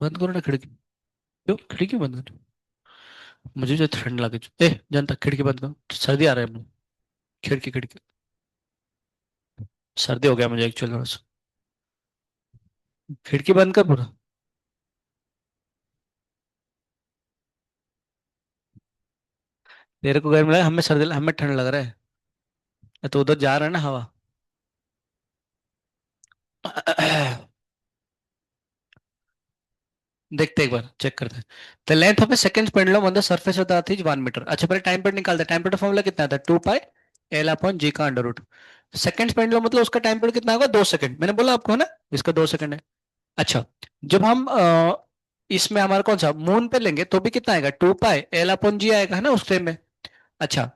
बंद करो ना खिड़की। क्यों खिड़की बंद करो? मुझे जो ठंड लगे, ए जनता खिड़की बंद करो, सर्दी आ रहा है मुझे। खिड़की खिड़की। सर्दी हो गया मुझे एक्चुअली बस। खिड़की बंद कर पूरा। तेरे को गर्मी लगा, हमें सर्दी, हमें ठंड लग रहा है तो उधर जा रहा है ना हवा। देखते एक बार चेक करते हैं। The length of a second pendulum on the surface of the earth is 1 metre. अच्छा पहले टाइम पीरियड निकालते हैं। टाइम पीरियड फॉर्मूला कितना आता है? 2 पाई एल अपॉन जी का अंडर रूट। सेकंड पेंडुलम मतलब उसका टाइम पीरियड कितना होगा? 2 सेकंड, मैंने बोला आपको है ना। इसका 2 सेकंड है। अच्छा, जब हम इसमें हमारा कौन सा मून पे लेंगे तो भी कितना आएगा? 2 पाई एल अपॉन जी आएगा है ना उस टाइम में। अच्छा,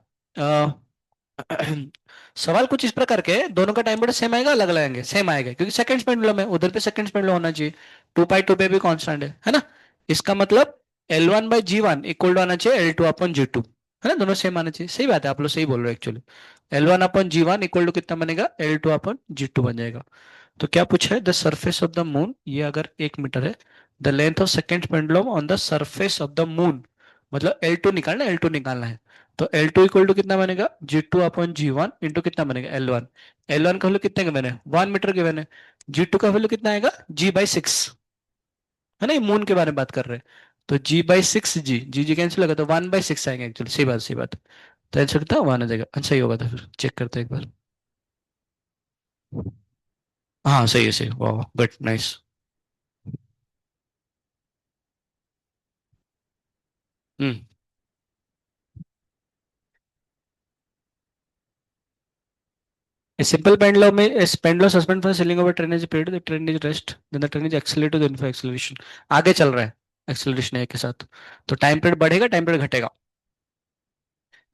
सवाल कुछ इस प्रकार के है, दोनों का टाइम पीरियड सेम आएगा अलग अलग आएंगे? सेम आएगा क्योंकि सेकंड्स पेंडुलम है, उधर पे सेकंड्स पेंडुलम होना चाहिए। 2 पाई 2 पे भी कांस्टेंट है ना। इसका मतलब L1/G1 इक्वल टू आना चाहिए L2/G2, है ना। दोनों सेम आना चाहिए। सही बात है, आप लोग सही बोल रहे हो एक्चुअली। L1/G1 इक्वल टू कितना बनेगा? L2/G2 बन जाएगा। तो क्या पूछा है? The surface of the moon, ये अगर 1 मीटर है, the length of second pendulum on the surface of the moon, मतलब L2 निकालना है। तो L2 इक्वल टू कितना बनेगा? G2/G1 इंटू कितना बनेगा? L1। L1 का वैल्यू कितने का मैंने? 1 मीटर के मैंने। G2 का वैल्यू कितना आएगा? G/6, है ना, ये मून के बारे में बात कर रहे हैं। तो G/6, जी जी जी कैंसिल होगा तो 1/6 आएंगे एक्चुअली। सही बात, सही बात। तो आंसर कितना 1 आ जाएगा। अच्छा ही होगा, तो फिर चेक करते हैं एक बार। हाँ सही है, सही, वाह good nice. Hmm. A simple pendulum is pendulum suspended from the ceiling of a train is period. The train is rest. Then the train is accelerated to the infinite acceleration. आगे चल रहा है एक्सेलरेशन है के साथ। तो time period बढ़ेगा, time period घटेगा।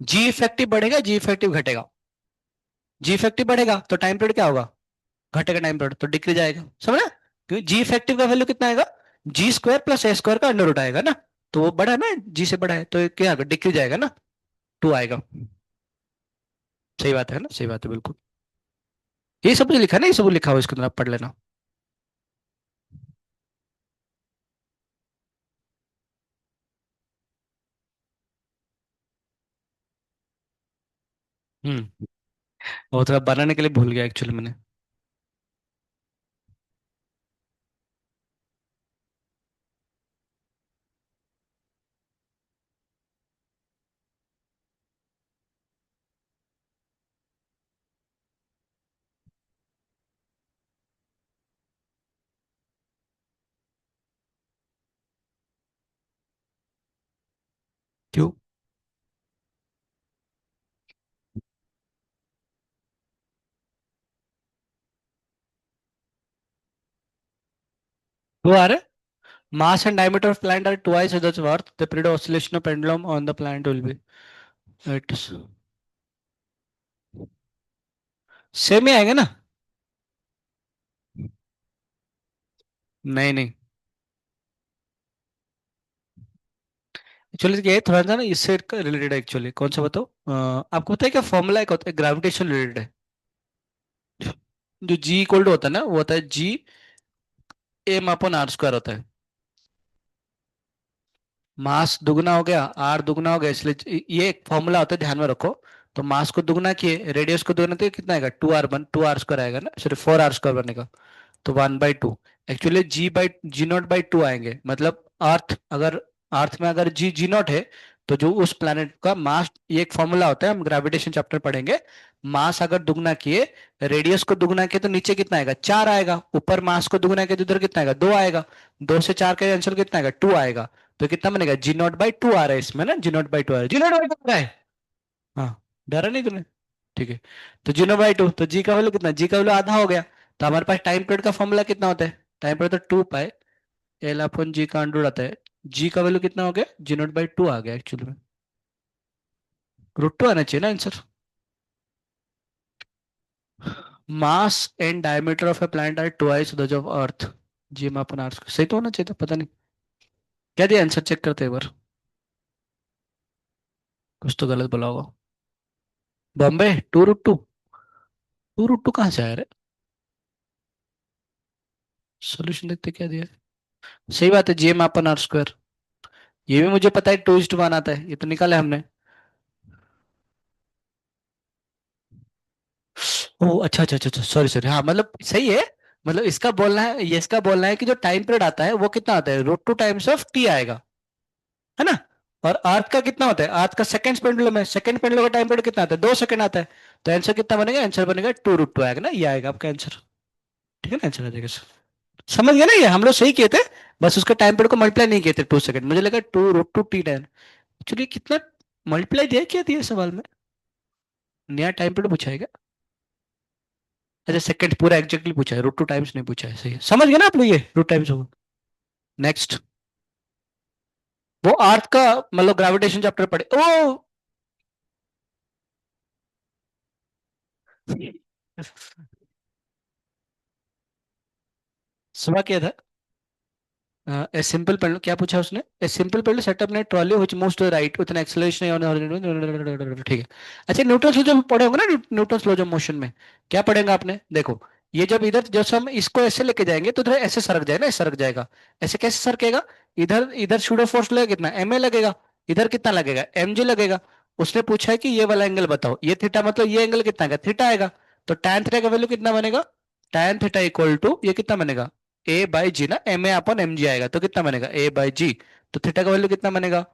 जी इफेक्टिव बढ़ेगा, जी इफेक्टिव घटेगा। जी इफेक्टिव बढ़ेगा तो टाइम पीरियड क्या होगा? घटेगा टाइम पीरियड, तो डिक्रीज आएगा, समझ ना। क्योंकि जी इफेक्टिव का वैल्यू कितना आएगा? G² + A² का अंडर रूट आएगा ना। तो वो बड़ा है ना, जी से बड़ा है, तो ये क्या आएगा? डिक्रीज आएगा ना। 2 आएगा। सही बात है ना, सही बात है बिल्कुल। ये सब जो लिखा है ना, ये सब लिखा हुआ इसके अंदर, आप पढ़ लेना। हम्म। वो थोड़ा बनाने के लिए भूल गया एक्चुअली मैंने। क्यों? वो आ रहा है। Mass and diameter of planet are twice as its worth. The period of oscillation of pendulum on the planet will be. It's same ही आएगा ना। नहीं नहीं, एक्चुअली ये थोड़ा सा ना इससे रिलेटेड है एक्चुअली। कौन सा बताओ? आपको पता है क्या फॉर्मूला एक होता है ग्रेविटेशन रिलेटेड है। जो जी इक्वल टू होता है ना, वो होता है G m/r² होता है। मास दुगना हो गया, आर दुगना हो गया, इसलिए ये एक फॉर्मूला होता है, ध्यान में रखो। तो मास को दुगना किए, रेडियस को दुगना, तो कितना आएगा? 2r1 2r² आएगा ना, सॉरी 4r² बनेगा। तो 1/2। एक्चुअली G0/2 आएंगे, मतलब अर्थ अगर, अर्थ में अगर G0 है, तो जो उस प्लेनेट का मास, ये एक फॉर्मूला होता है, हम ग्रेविटेशन चैप्टर पढ़ेंगे। मास अगर दुगना किए, रेडियस को दुगना किए, तो नीचे कितना आएगा? 4 आएगा। ऊपर मास को दुगना किए तो इधर कितना आएगा? 2 आएगा। 2 से 4 का आंसर कितना आएगा? 2 आएगा। तो कितना बनेगा? G0/2 आ रहा है इसमें ना, G0/2 आ रहा है, G0/2 आ रहा है। हाँ, डरा नहीं तूने? ठीक है। तो G0/2, तो जी का वैल्यू कितना? जी का वैल्यू आधा हो गया। तो हमारे पास टाइम पीरियड का फॉर्मूला कितना होता है? टाइम पीरियड तो 2 पाई L/G का अंडर आता है। जी का वैल्यू कितना हो गया? G0/2 आ गया एक्चुअली में। √2 आना चाहिए ना answer. Mass and diameter of a planet are twice those of earth. G/r², सही तो होना चाहिए था, पता नहीं। क्या दिया आंसर, चेक करते हैं एक बार। कुछ तो गलत बोला होगा। बॉम्बे 2√2। 2√2 कहाँ से आया रे? सोल्यूशन देखते क्या दिया है। सही बात है, GM अपन आर स्क्वायर। ये भी मुझे पता है, 2:1 आता है, ये तो निकाला है हमने। ओ अच्छा अच्छा अच्छा, सॉरी सॉरी, हाँ मतलब सही है। मतलब इसका बोलना है, ये इसका बोलना है कि जो टाइम पीरियड आता है वो कितना आता है, √2 टाइम्स ऑफ T आएगा, है ना। और अर्थ का कितना होता है, अर्थ का सेकंड पेंडुलम है, सेकंड पेंडुलम का टाइम पीरियड कितना आता है, 2 सेकंड आता है। तो आंसर कितना बनेगा, आंसर बनेगा 2√2 आएगा ना, ये आएगा आपका आंसर। ठीक है ना, आंसर आ जाएगा सर। समझ गया ना, ये हम लोग सही किए थे। बस उसका टाइम पीरियड को मल्टीप्लाई नहीं किए थे 2 सेकंड, मुझे लगा 2√2 T10। एक्चुअली कितना मल्टीप्लाई दिया, क्या दिया सवाल में, नया टाइम पीरियड पूछा है क्या? अच्छा, सेकंड पूरा एग्जैक्टली पूछा है, √2 टाइम्स नहीं पूछा है, सही है, समझ गया ना आप लोग, ये √2 टाइम्स होगा। नेक्स्ट, वो अर्थ का मतलब ग्रेविटेशन चैप्टर पढ़े ओ। सुबह किया था। ए सिंपल पेंडुलम, क्या पूछा उसने, ए सिंपल पेंडुलम सेटअप ने trolley which moves to the right with an acceleration. ठीक है। अच्छा, न्यूटन लॉ जब पढ़े होंगे ना, न्यूटन लॉ ऑफ मोशन में क्या पढ़ेंगे आपने, देखो। ये जब इधर जब हम इसको ऐसे लेके जाएंगे तो इधर ऐसे सरक जाएगा ना, सरक जाएगा। ऐसे कैसे सरकेगा, इधर इधर सूडो फोर्स लगेगा कितना, MA लगेगा। इधर कितना लगेगा, MG लगेगा। उसने पूछा है कि ये वाला एंगल बताओ, ये थीटा मतलब ये एंगल कितना का, थीटा आएगा। तो tan थीटा का वैल्यू कितना बनेगा, tan थीटा इक्वल टू ये कितना बनेगा, A/G ना, MA/MG आएगा, तो कितना बनेगा A/G। तो थीटा का वैल्यू कितना बनेगा,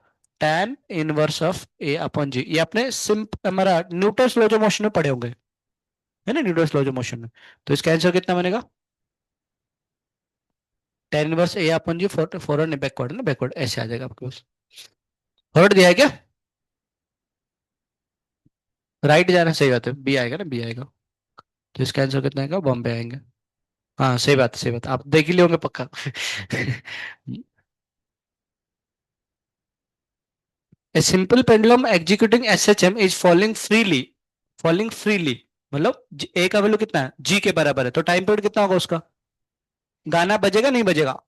tan इनवर्स ऑफ A/G। ये आपने सिंप हमारा न्यूटन्स लॉ ऑफ मोशन में पढ़े होंगे, है ना, न्यूटन्स लॉ ऑफ मोशन में। तो इसका आंसर कितना बनेगा, tan inverse A/G, forward backward ना, बैकवर्ड ऐसे आ जाएगा आपके पास। फॉरवर्ड दिया है क्या, राइट जाना, सही बात है, बी आएगा ना, बी आएगा। तो इसका आंसर कितना आएगा, बॉम्बे आएंगे। हाँ सही बात है, सही बात है, आप देख ही लिए होंगे पक्का। A simple pendulum executing SHM is falling freely, falling freely, मतलब A का वैल्यू कितना है, G के बराबर है, तो टाइम पीरियड कितना होगा उसका, गाना बजेगा नहीं बजेगा,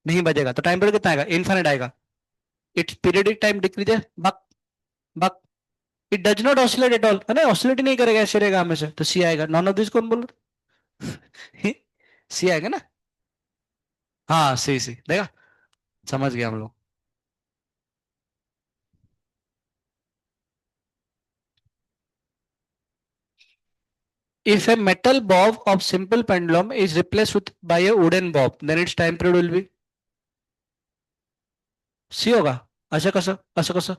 नहीं बजेगा, तो टाइम पीरियड कितना आएगा, इनफाइनाइट आएगा। इट्स पीरियडिक टाइम डिक्रीजेस, बक बक। It does not oscillate at all, है ना, ऑसिलेट ही नहीं करेगा, ऐसे रहेगा हमेशा, तो सी आएगा, नॉन ऑफ दिस कौन बोल रहा, सी आएगा ना। हाँ सी सी, देखा, समझ गया हम लोग। If a metal bob of simple pendulum is replaced with by a wooden bob, then its time period will be सी होगा। असं कसं, असं कसं,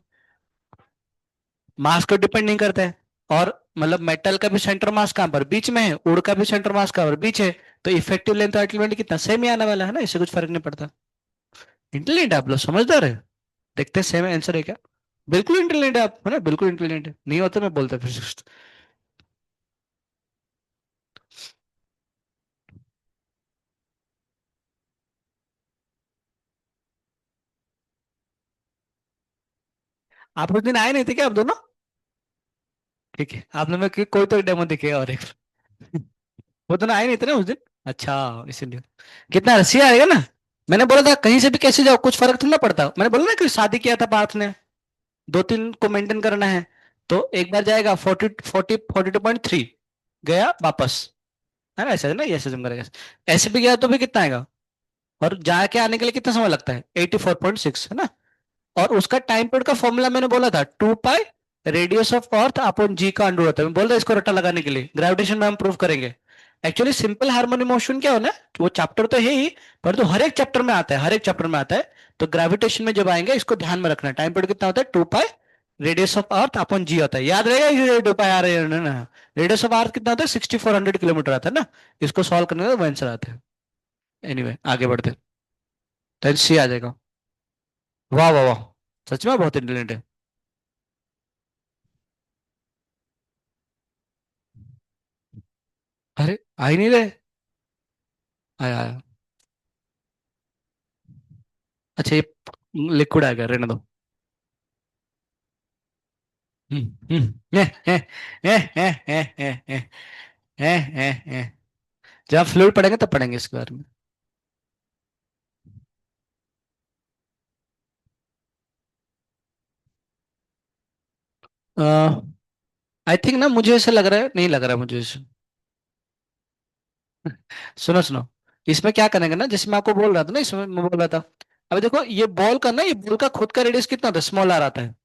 मास को डिपेंड नहीं करता है। और मतलब मेटल का भी सेंटर मास कहाँ पर, बीच में है, वुड का भी सेंटर मास कहाँ पर, बीच है। तो इफेक्टिव लेंथ और अल्टीमेटली कितना सेम ही आने वाला है ना, इससे कुछ फर्क नहीं पड़ता। इंटेलिजेंट आप लोग, समझदार है। देखते हैं सेम आंसर है क्या। बिल्कुल इंटेलिजेंट है आप, है ना, बिल्कुल इंटेलिजेंट है, नहीं होता मैं बोलता फिर। आप उस दिन आए नहीं थे क्या आप दोनों? ठीक है, आपने में कोई तो डेमो दिखेगा और एक। वो दोनों आए नहीं थे ना उस दिन। अच्छा, इसीलिए। कितना रसिया आएगा ना। मैंने बोला था कहीं से भी कैसे जाओ कुछ फर्क थोड़ा ना पड़ता, मैंने बोला ना कि शादी किया था पार्थ ने, 2-3 को मेंटेन करना है। तो एक बार जाएगा 42.3, गया वापस, है ना, ऐसे है ना, ये ऐसे करेगा। ऐसे भी गया तो भी कितना आएगा, और जाके आने के लिए कितना समय लगता है, 84.6, है ना। और उसका टाइम पीरियड का फॉर्मूला मैंने बोला था, 2 pi radius of earth upon g का अंडर होता है, मैं बोल रहा इसको रट्टा लगाने के लिए, ग्रेविटेशन में हम प्रूव करेंगे। एक्चुअली सिंपल हार्मोनिक मोशन क्या होना है, वो चैप्टर तो है ही, पर तो हर एक चैप्टर में आता है, हर एक चैप्टर में आता है। तो ग्रेविटेशन में जब आएंगे इसको ध्यान में रखना, टाइम पीरियड कितना होता है, 2 pi radius of earth upon g होता है, याद रहेगा, ये 2 पाई आ रहे हैं ना। रेडियस ऑफ अर्थ कितना होता है, 6400 किलोमीटर आता है ना। इसको सॉल्व करने का आंसर आता है। एनीवे आगे बढ़ते हैं। तो सी आ जाएगा। वाह वाह वाह, सच में बहुत इंटेलिजेंट है। अरे आ ही नहीं रहे। आया आया। अच्छा ये लिक्विड आ गया, रहने दो। हम्म हम्म ए, ए, ए, ए, ए, ए, ए, ए, ए, ए। जब फ्लूइड पढ़ेंगे तब पढ़ेंगे इसके बारे में। आई थिंक ना, मुझे ऐसा लग रहा है, नहीं लग रहा है मुझे ऐसा। सुनो सुनो, इसमें क्या करेंगे ना, जैसे मैं आपको बोल रहा था ना, इसमें मैं बोल रहा था, अभी देखो ये बॉल का ना, ये बॉल का खुद का रेडियस कितना होता है, स्मॉल आर आता है,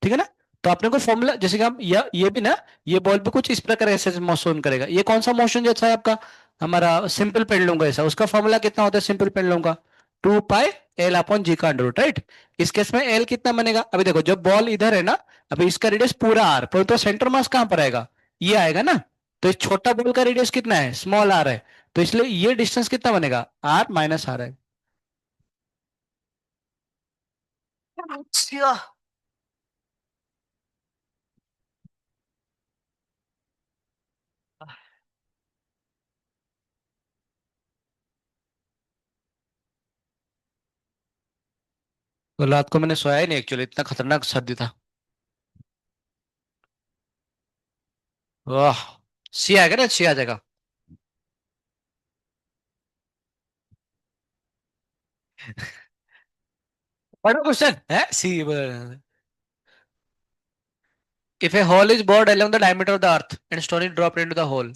ठीक है ना। तो आपने को फॉर्मूला, जैसे कि हम ये भी ना, ये बॉल भी कुछ इस प्रकार ऐसे मोशन करेगा, ये कौन सा मोशन जैसा है आपका, हमारा सिंपल पेंडुलम का ऐसा, उसका फॉर्मूला कितना होता है सिंपल पेंडुलम का, 2 पाई एल अपॉन जी का अंडर रूट, राइट। इस केस में एल कितना बनेगा, अभी देखो जब बॉल इधर है ना, अभी इसका रेडियस पूरा आर, परंतु सेंटर मास कहाँ पर आएगा, ये आएगा ना। तो इस छोटा बॉल का रेडियस कितना है, स्मॉल आर है, तो इसलिए ये डिस्टेंस कितना बनेगा, आर माइनस आर है। अच्छा। तो रात को मैंने सोया ही नहीं एक्चुअली, इतना खतरनाक सर्दी था। वाह। सी आएगा ना, सी आ जाएगा। पढ़ो क्वेश्चन है, सी। If a hole is bored along the diameter of the earth and stone is dropped into the hole,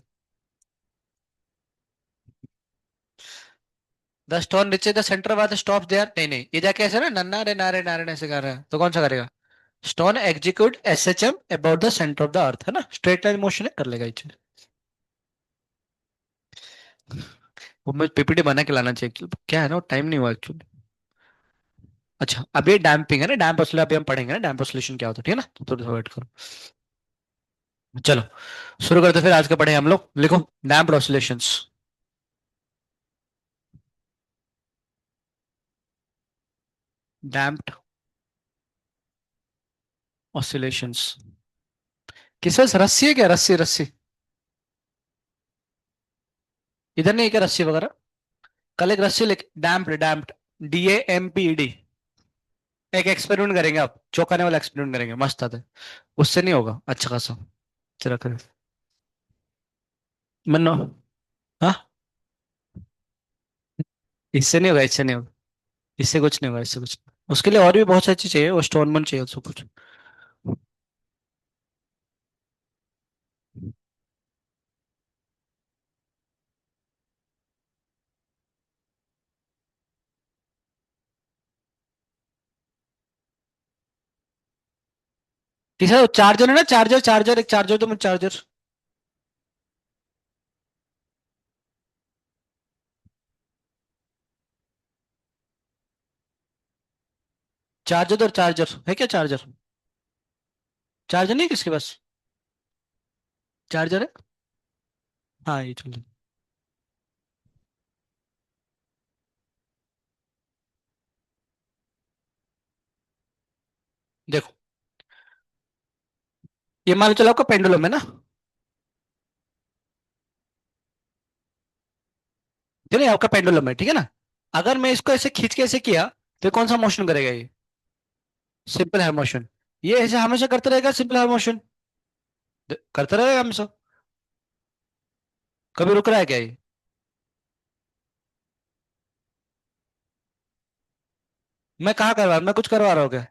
the stone reaches the center where the stops there. नहीं नहीं, ये जाके ऐसे ना, नन्ना रे नारे नारे ऐसे कर रहा है, तो कौन सा करेगा, stone execute SHM about the centre of the अर्थ, है ना, स्ट्रेट लाइन मोशन है, कर लेगा ये चीज। वो मैं पीपीटी बना के लाना चाहिए actually, क्या है ना, टाइम नहीं हुआ एक्चुअली। अच्छा, अब ये डैम्पिंग है ना, डैम्प ऑसिलेशन अभी हम पढ़ेंगे ना, डैम्प ऑसिलेशन क्या होता है, ठीक है ना, तो थोड़ा वेट करो। चलो शुरू करते हैं फिर, आज का पढ़े हम लोग, लिखो डैम्प ऑसिलेशंस। Damped oscillations. किस रस्सी है क्या, रस्सी रस्सी, इधर नहीं है क्या रस्सी वगैरह। कल एक रस्सी लिख, डैम्प्ड डैम्प्ड, DAMPED। एक एक्सपेरिमेंट करेंगे, आप चौंकाने वाला एक्सपेरिमेंट करेंगे, मस्त आता है। उससे नहीं होगा अच्छा खासा। चलो करें। मनो। हाँ, इससे नहीं होगा, इससे नहीं होगा, इससे कुछ नहीं होगा, इससे कुछ नहीं। उसके लिए और भी बहुत सारी चीज चाहिए, वो स्टोन मन चाहिए उसको कुछ। तीसरा चार्जर है ना, चार्जर चार्जर, एक चार्जर तो मैं चार्जर। चार्जर और चार्जर है क्या, चार्जर, चार्जर नहीं है किसके पास, चार्जर है। हाँ ये चलो। देखो, ये मान लो चलो आपका पेंडुलम है ना, चलिए आपका पेंडुलम है, ठीक है ना। अगर मैं इसको ऐसे खींच के ऐसे किया, तो ये कौन सा मोशन करेगा ये, सिंपल हेयर मोशन। ये ऐसे हमेशा करते रहेगा सिंपल हेयर मोशन, करते रहेगा हमेशा, कभी रुक रहा है क्या ये। मैं कहाँ करवा रहा हूँ, मैं कुछ करवा रहा हूँ क्या,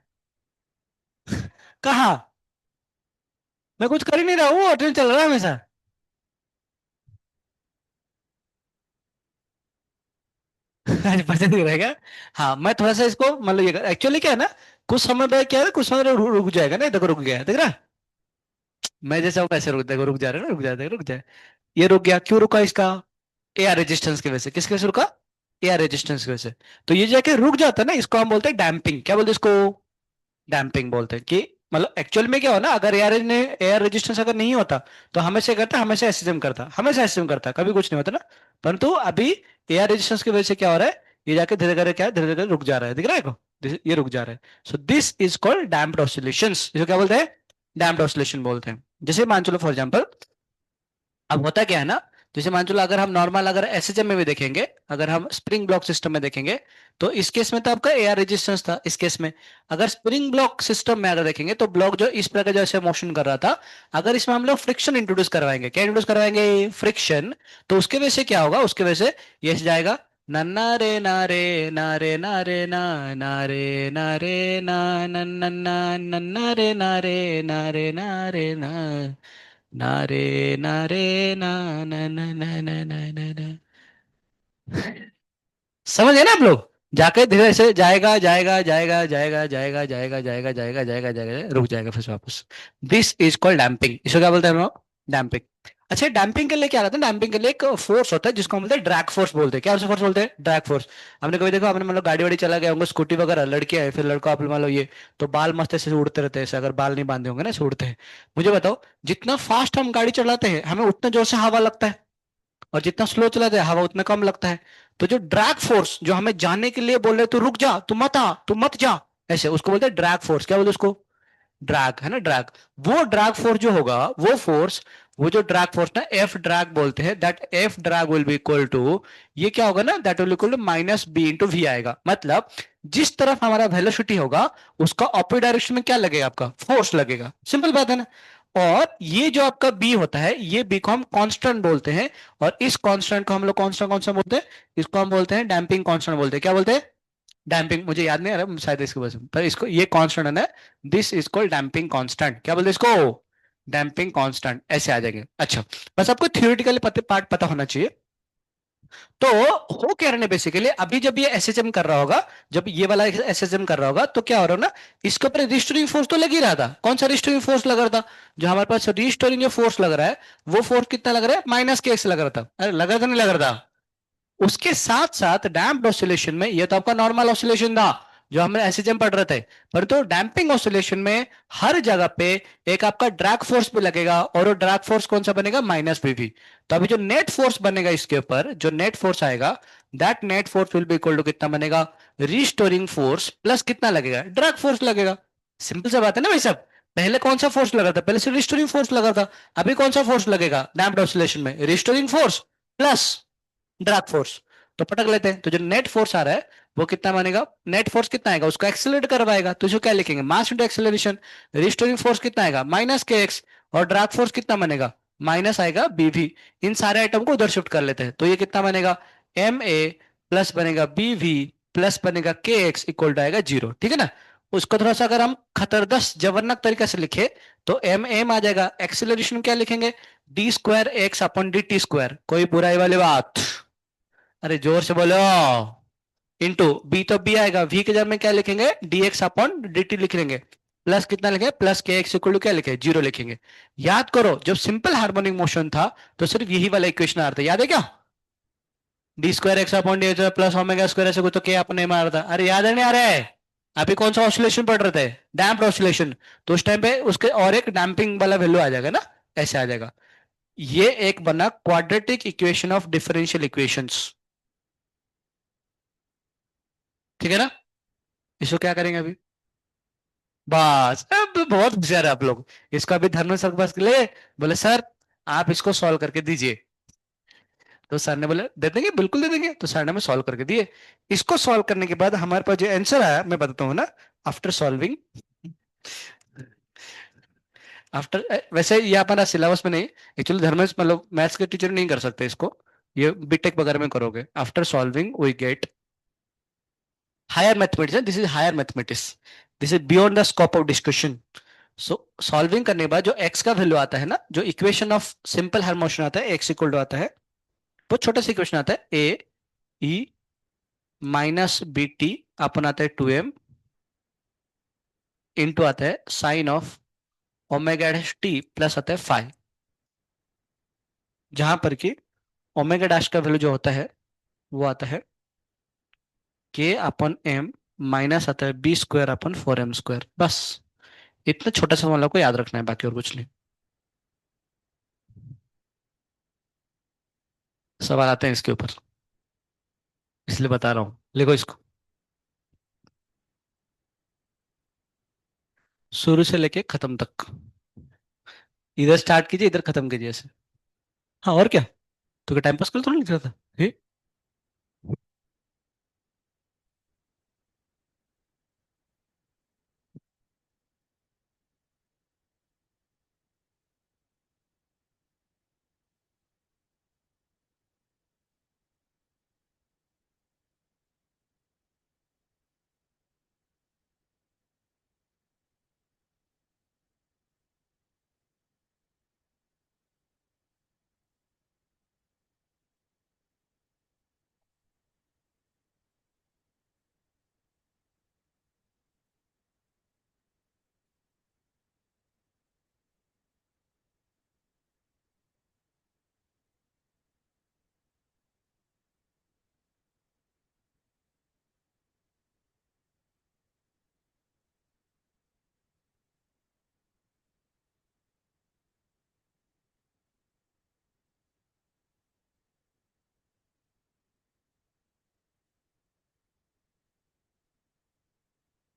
कहाँ, मैं कुछ कर ही नहीं रहा हूँ, ट्रेन चल रहा है हमेशा। आज पता नहीं रहेगा। हाँ मैं थोड़ा सा इसको मतलब ये एक्चुअली क्या है ना, कुछ समय बाद क्या है, कुछ समय रुक रुक जाएगा ना, देखो रुक गया, देख रहा। मैं जैसा हूँ कैसे रुक, देखो रुक जा रहा है ना, रुक जा रुक जाए। ये रुक गया, क्यों रुका इसका, एयर रेजिस्टेंस की वजह से, किसकी वजह से रुका, एयर रेजिस्टेंस की वजह से। तो ये जाके रुक जाता है ना, इसको हम बोलते हैं डैम्पिंग, क्या बोलते हैं इसको, डैम्पिंग बोलते हैं। कि मतलब एक्चुअल में क्या हो ना, अगर एयर रेजिस्टेंस अगर नहीं होता, तो हमेशा करता, हमेशा एसिज्म करता, हमेशा एसिज्म करता, कभी कुछ नहीं होता ना। परंतु अभी एयर रेजिस्टेंस की वजह से क्या हो रहा है, ये जाके धीरे धीरे क्या है, धीरे धीरे रुक जा रहा है, दिख रहा है को, ये रुक जा रहा है। So this is called damped oscillations, इसको क्या बोलते हैं, डैम्प्ड ऑसिलेशन बोलते हैं। जैसे मान चलो फॉर एग्जांपल, अब होता क्या है ना, जैसे मान चलो अगर हम नॉर्मल अगर एसएचएम में भी देखेंगे, अगर हम स्प्रिंग ब्लॉक सिस्टम में देखेंगे, तो इस केस में तो आपका एयर रेजिस्टेंस था इस केस में। अगर स्प्रिंग ब्लॉक सिस्टम में अगर देखेंगे, तो ब्लॉक जो इस प्रकार जैसे मोशन कर रहा था, अगर इसमें हम लोग फ्रिक्शन इंट्रोड्यूस करवाएंगे, क्या इंट्रोड्यूस करवाएंगे, फ्रिक्शन। तो उसके वजह से क्या होगा, उसके वजह से ये जाएगा, नन्ना रे नारे नारे नारे ना नारे नारे ना नन्ना नन्ना रे नारे नारे नारे ना नारे नारे ना ना ना ना ना ना ना ना। समझ गए ना आप लोग? जाके धीरे से जाएगा जाएगा जाएगा जाएगा जाएगा जाएगा जाएगा जाएगा जाएगा जाएगा, रुक जाएगा फिर से वापस। This is called damping. इसको क्या बोलते हैं हम लोग? डैम्पिंग। अच्छा, डैम्पिंग के लिए क्या रहता है? डैम्पिंग के लिए एक फोर्स होता है जिसको हम बोलते हैं ड्रैग फोर्स बोलते हैं। क्या उसे फोर्स बोलते हैं? Drag force. हमने कभी देखो, आपने मतलब गाड़ी वाड़ी चला गया होंगे, स्कूटी वगैरह, लड़के हैं, फिर लड़का आप मान लो ये, तो बाल मस्त ऐसे उड़ते रहते हैं ऐसे, अगर बाल नहीं बांधे होंगे ना ऐसे उड़ते हैं। मुझे बताओ, जितना फास्ट हम गाड़ी चलाते हैं हमें उतना जोर से हवा लगता है, और जितना स्लो चलाते हैं हवा उतना कम लगता है। तो जो ड्रैग फोर्स जो हमें जाने के लिए बोल रहे तू रुक जा, तू मत आ, तू मत जा, ऐसे, उसको बोलते हैं ड्रैग फोर्स। क्या बोलते हैं उसको? ड्रैग, है ना, ड्रैग। वो ड्रैग फोर्स जो होगा, वो फोर्स, वो जो ड्रैग फोर्स ना एफ ड्रैग बोलते हैं, that F drag will be equal to, ये क्या होगा ना, that will equal to minus b into v आएगा। मतलब जिस तरफ हमारा वेलोसिटी होगा उसका ऑपोजिट डायरेक्शन में क्या लगेगा? आपका फोर्स लगेगा। सिंपल बात है ना। और ये जो आपका बी होता है, ये बी को हम कांस्टेंट बोलते हैं। और इस कांस्टेंट को हम लोग कांस्टेंट कौन सा बोलते हैं? इसको हम बोलते हैं डैम्पिंग कांस्टेंट बोलते हैं। क्या बोलते हैं? डैम्पिंग। मुझे याद नहीं आ रहा शायद इसके वजह से, पर इसको ये कांस्टेंट है ना, this is called damping constant. क्या बोलते हैं इसको? Damping constant. ऐसे आ जाएंगे। अच्छा, बस आपको थियोरेटिकली पार्ट पता होना चाहिए। तो हो क्या रहा है बेसिकली, अभी जब ये एसएचएम कर रहा होगा, जब ये वाला एसएचएम कर रहा होगा, तो क्या हो रहा है ना, इसके ऊपर रिस्टोरिंग फोर्स तो लग ही रहा था। कौन सा रिस्टोरिंग फोर्स लग रहा था? जो हमारे पास रिस्टोरिंग जो फोर्स लग रहा है, वो फोर्स कितना लग रहा है? माइनस के एक्स लग रहा था। अरे लग रहा था नहीं लग रहा था? उसके साथ साथ डैम्प्ड ऑसिलेशन में, ये तो आपका नॉर्मल ऑसिलेशन था जो हमने एसएचएम पढ़ रहे थे, परंतु डैम्पिंग ऑसिलेशन में हर जगह पे एक आपका ड्रैग फोर्स भी लगेगा, और वो ड्रैग फोर्स कौन सा बनेगा? माइनस बीवी। तो अभी जो नेट फोर्स बनेगा इसके ऊपर, जो नेट फोर्स आएगा, that net force will be equal to कितना बनेगा? रिस्टोरिंग फोर्स प्लस कितना लगेगा? ड्रैग फोर्स लगेगा। सिंपल सा बात है ना भाई साहब। पहले कौन सा फोर्स लगा था? पहले से रिस्टोरिंग फोर्स लगा था। अभी कौन सा फोर्स लगेगा डैम्प्ड ऑसिलेशन में? Restoring force plus drag force. तो पटक लेते हैं, तो जो नेट फोर्स आ रहा है वो कितना मानेगा? नेट फोर्स कितना आएगा? उसको एक्सेलरेट करवाएगा, तो इसको क्या लिखेंगे? Mass into acceleration. Restoring force कितना आएगा? माइनस के एक्स। और ड्रैग फोर्स कितना बनेगा? माइनस आएगा बीवी। इन सारे आइटम को उधर शिफ्ट कर लेते हैं, तो ये कितना बनेगा? एम ए प्लस बनेगा बीवी प्लस बनेगा के एक्स इक्वल टू आएगा जीरो। ठीक है ना? उसको थोड़ा सा अगर हम खतरदस्त जबरनक तरीके से लिखे, तो एम एम आ जाएगा, एक्सेलरेशन क्या लिखेंगे? D square x upon D T square. कोई बुराई वाली बात? अरे जोर से बोलो। इंटू बी, तो बी आएगा, वी के जगह में क्या लिखेंगे? D x upon D T लिख लेंगे। प्लस कितना लिखेंगे? प्लस के एक्स इक्वल टू क्या लिखे? जीरो लिखेंगे। याद करो, जब सिंपल हार्मोनिक मोशन था तो सिर्फ यही वाला इक्वेशन आ रहा था, याद है क्या? D square x upon D plus omega square ऐसे कुछ तो के अपने में आ रहा था। अरे याद है नहीं आ रहा है? अभी कौन सा ऑसिलेशन पढ़ रहे थे? Damped oscillation. तो उस टाइम पे उसके और एक डैम्पिंग वाला वैल्यू आ जाएगा ना, ऐसे आ जाएगा। ये एक बना quadratic equation of differential equations. ठीक है ना? इसको क्या करेंगे अभी? बस, अब तो बहुत होशियार है आप लोग। इसको अभी धर्मेंद्र सर के पास ले, बोले सर आप इसको सॉल्व करके दीजिए। तो सर ने बोले दे देंगे, बिल्कुल दे देंगे। तो सर ने हमें सॉल्व करके दिए। इसको सॉल्व करने के बाद हमारे पास जो आंसर आया मैं बताता हूँ ना। आफ्टर सॉल्विंग, आफ्टर, वैसे ये हमारा सिलेबस में नहीं, एक्चुअली धर्मेंद्र मतलब मैथ्स के टीचर नहीं कर सकते इसको, ये बीटेक वगैरह में करोगे। After solving we get higher mathematics, this is higher mathematics, this is beyond the scope of discussion. So solving करने के बाद जो x का वैल्यू आता है ना, जो इक्वेशन ऑफ सिंपल हार्मोशन मोशन आता है, x इक्वल टू आता है, वो छोटा सा इक्वेशन आता है a e minus b t upon आता है 2m इंटू आता है sine of omega dash t plus आता है फाइव। जहां पर कि ओमेगा डैश का वैल्यू जो होता है वो आता है के अपन एम माइनस आता है B square upon 4m square. बस इतना छोटा सा मामला को याद रखना है, बाकी और कुछ नहीं। सवाल आते हैं इसके ऊपर, इसलिए बता रहा हूँ, लिखो इसको। शुरू से लेके खत्म तक, इधर स्टार्ट कीजिए इधर खत्म कीजिए ऐसे। हाँ और क्या, तो क्या टाइम पास कर थोड़ा लिख रहा था? ये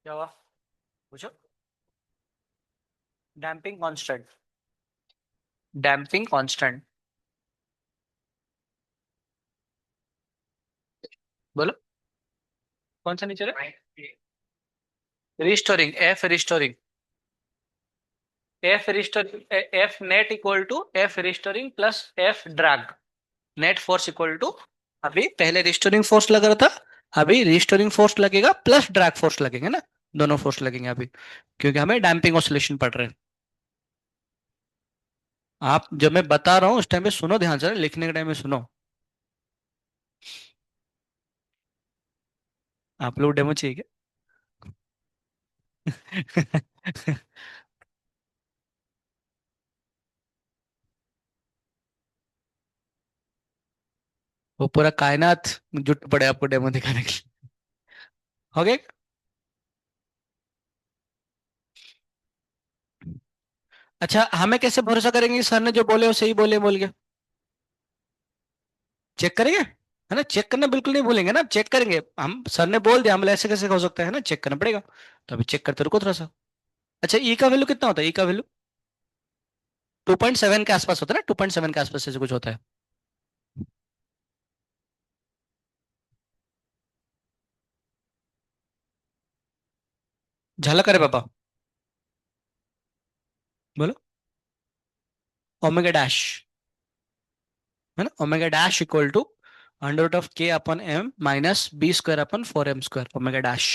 क्या हुआ, पूछो। डैम्पिंग कांस्टेंट, डैम्पिंग कांस्टेंट, बोलो। कौन सा नीचे है? Restoring, F restoring, F restoring, F net equal to F restoring plus F drag, net force equal to, अभी पहले रिस्टोरिंग फोर्स लग रहा था, अभी रिस्टोरिंग फोर्स लगेगा प्लस ड्रैग फोर्स लगेंगे ना, दोनों फोर्स लगेंगे अभी, क्योंकि हमें डैम्पिंग ऑसिलेशन पढ़ रहे हैं। आप जब मैं बता रहा हूँ उस टाइम पे सुनो ध्यान से, लिखने के टाइम में सुनो। आप लोग डेमो चाहिए क्या? वो पूरा कायनात जुट पड़े आपको डेमो दिखाने के लिए। हो गया? अच्छा, हमें कैसे भरोसा करेंगे कि सर ने जो बोले वो सही बोले बोल के? चेक करेंगे, है ना, चेक करना बिल्कुल नहीं भूलेंगे ना, चेक करेंगे हम, सर ने बोल दिया, हम बोले ऐसे कैसे हो सकता है ना, चेक करना पड़ेगा। तो अभी चेक करते रुको थोड़ा सा। अच्छा, ई का वैल्यू कितना होता है, ई का वैल्यू 2.7 के आसपास होता है ना, 2.7 के आसपास ऐसे कुछ होता है। झलक अरे पापा, बोलो। ओमेगा डैश, है ना, omega dash equal to under root of k upon m minus b square upon 4m square, omega dash.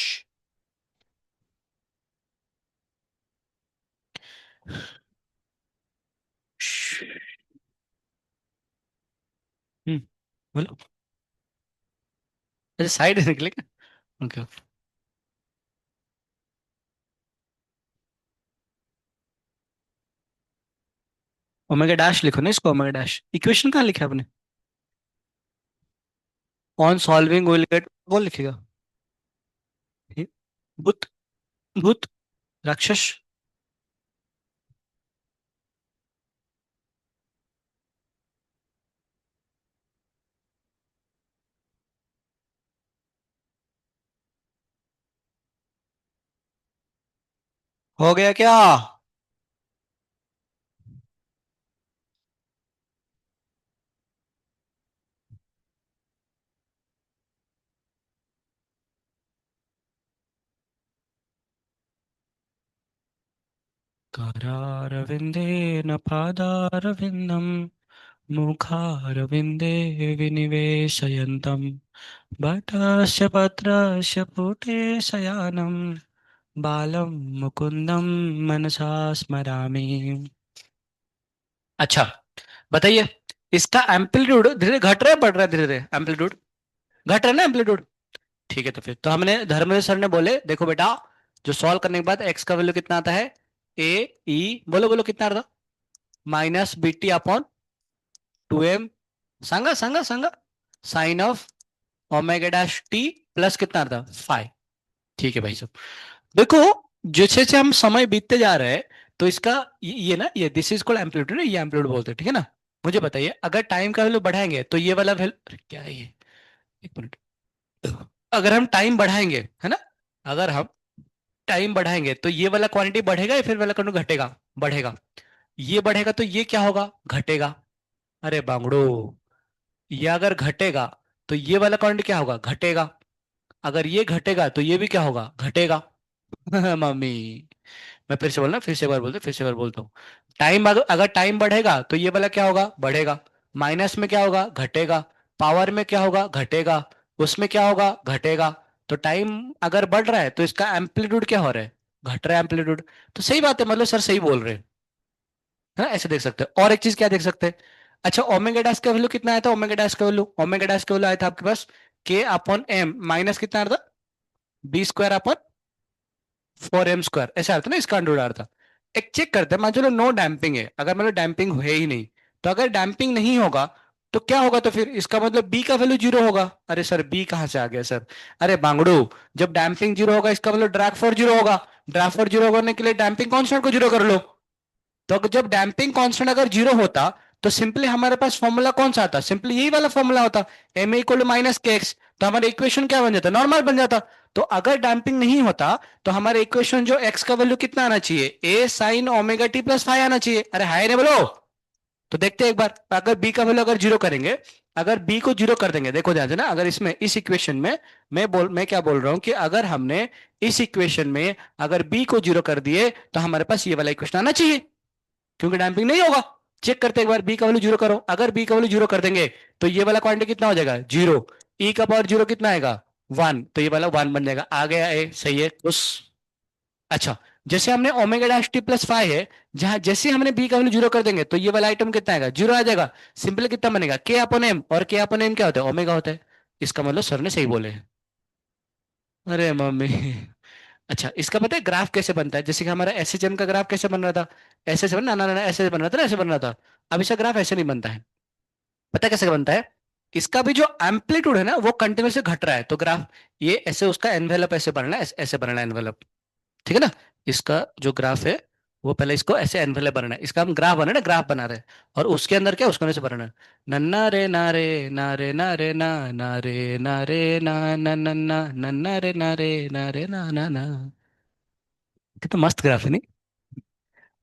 Hmm, बोलो। अच्छा, साइड निकले क्या? ओके। ओमेगा डैश लिखो ना इसको, ओमेगा डैश इक्वेशन कहाँ लिखा है आपने? ऑन सॉल्विंग विल गेट, वो लिखेगा। ठीक। भूत, भूत, राक्षस। हो गया क्या? करारविन्देन पादारविन्दं मुखारविन्दे विनिवेशयन्तं भटस्य पत्रस्य पुटे शयानं बालं मुकुन्दं मनसा स्मरामि। अच्छा, बताइए, इसका एम्पलीट्यूड धीरे घट रहा है बढ़ रहा है, धीरे धीरे एम्पलीट्यूड घट रहा है ना, एम्पलीट्यूड। ठीक है, तो फिर तो हमने धर्मेंद्र सर ने बोले देखो बेटा, जो सॉल्व करने के बाद एक्स का वैल्यू कितना आता है, ए ई, बोलो बोलो कितना आता, minus b t upon 2m, सांगा सांगा सांगा, sine of omega dash t plus कितना आता, 5। ठीक है भाई साहब, देखो, जैसे जैसे हम समय बीतते जा रहे हैं, तो इसका ये ना, ये दिस इज कॉल्ड एम्पलीट्यूड, ये एम्पलीट्यूड बोलते हैं, ठीक है ना। मुझे बताइए, अगर टाइम का वैल्यू बढ़ाएंगे तो ये वाला वैल्यू क्या है ये, एक मिनट, अगर हम टाइम बढ़ाएंगे, है ना, अगर हम टाइम बढ़ाएंगे तो ये वाला क्वांटिटी बढ़ेगा या फिर वाला क्वांटिटी घटेगा, बढ़ेगा। ये बढ़ेगा तो ये क्या होगा, घटेगा। अरे बांगड़ो, ये अगर घटेगा तो ये वाला क्वांटिटी क्या होगा, घटेगा। अगर ये घटेगा तो ये भी क्या होगा, घटेगा। मम्मी, मैं फिर से बोलना, फिर से एक बार बोलते, फिर से एक बार बोलता हूँ। टाइम अगर अगर टाइम बढ़ेगा तो ये वाला क्या होगा, बढ़ेगा। माइनस में क्या होगा, घटेगा। पावर में क्या होगा, घटेगा। उसमें क्या होगा, घटेगा। तो टाइम अगर बढ़ रहा है तो इसका एम्पलीट्यूड क्या हो रहा है, घट रहा है एम्पलीट्यूड। तो सही बात है, मतलब सर सही बोल रहे हैं, है ना, ऐसे देख सकते हैं। और एक चीज क्या देख सकते हैं, अच्छा ओमेगा डैश का वैल्यू कितना आया था, ओमेगा डैश का वैल्यू, ओमेगा डैश का वैल्यू आया था आपके पास के अपॉन एम माइनस कितना आ रहा था, B square upon 4m square, ऐसा आता है ना, इसका अंडर आ रहा था। एक चेक करते हैं, मान चलो नो डैम्पिंग है, अगर मतलब डैम्पिंग है ही नहीं, तो अगर डैम्पिंग नहीं होगा तो क्या होगा, तो फिर इसका मतलब बी का वैल्यू जीरो होगा। अरे सर बी कहाँ से आ गया सर, अरे बांगड़ू, जब डैम्पिंग जीरो होगा इसका मतलब ड्रैग फोर्स जीरो होगा, ड्रैग फोर्स जीरो करने के लिए डैम्पिंग कांस्टेंट को जीरो कर लो। तो जब डैम्पिंग कांस्टेंट अगर जीरो होता तो सिंपली हमारे पास फॉर्मूला कौन सा आता, सिंपली यही वाला फॉर्मूला होता, एम इक्वल टू माइनस के एक्स। तो हमारा इक्वेशन क्या बन जाता, नॉर्मल बन जाता। तो अगर डैम्पिंग नहीं होता तो हमारे इक्वेशन जो एक्स का वैल्यू कितना आना चाहिए, a sine omega t plus five आना चाहिए। अरे हाय रे बोलो। तो देखते हैं एक बार, अगर बी का वैल्यू अगर जीरो करेंगे, अगर बी को जीरो कर देंगे, देखो ध्यान से ना, अगर इसमें इस इक्वेशन में मैं क्या बोल रहा हूं कि अगर हमने इस इक्वेशन में अगर बी को जीरो कर दिए तो हमारे पास ये वाला इक्वेशन आना चाहिए, क्योंकि डैम्पिंग नहीं होगा। चेक करते हैं एक बार, बी का वैल्यू जीरो करो, अगर बी का वैल्यू जीरो कर देंगे तो ये वाला क्वांटिटी कितना हो जाएगा, जीरो। ई का पावर जीरो कितना आएगा, वन, तो ये वाला वन बन जाएगा। आ गया ए, सही है उस। अच्छा, जैसे हमने omega dash t plus five है, जहां जैसे हमने बी का वैल्यू जीरो कर देंगे तो ये वाला आइटम कितना आएगा, जीरो आ जाएगा। सिंपल कितना बनेगा, के अपॉन एम, और के अपॉन एम क्या होता है, ओमेगा होता है। इसका मतलब सर ने सही बोले हैं। अरे मम्मी। अच्छा, इसका पता है ग्राफ कैसे बनता है, जैसे कि हमारा एसएचएम का ग्राफ कैसे बन रहा था, ऐसे से बन ना ना ना ऐसे बन रहा था ना, ऐसे बन रहा था। अब इसका ग्राफ ऐसे नहीं बनता है। पता है कैसे बनता है, इसका भी जो एम्पलीट्यूड है ना वो कंटिन्यूसली घट रहा है, तो ग्राफ ये ऐसे उसका एनवेलप ऐसे बनना है, ऐसे बनना है एनवेलप। ठीक है ना। इसका जो ग्राफ है वो पहले इसको ऐसे एनवेलप बनाना है, इसका हम ग्राफ बना ना, ग्राफ बना रहे हैं। और उसके अंदर क्या, उसको ऐसे बनाना है, नन्ना रे ना रे ना रे ना रे ना ना रे ना रे ना ना नन्ना नन्ना रे ना रे ना रे ना ना ना। कितना मस्त ग्राफ है नहीं,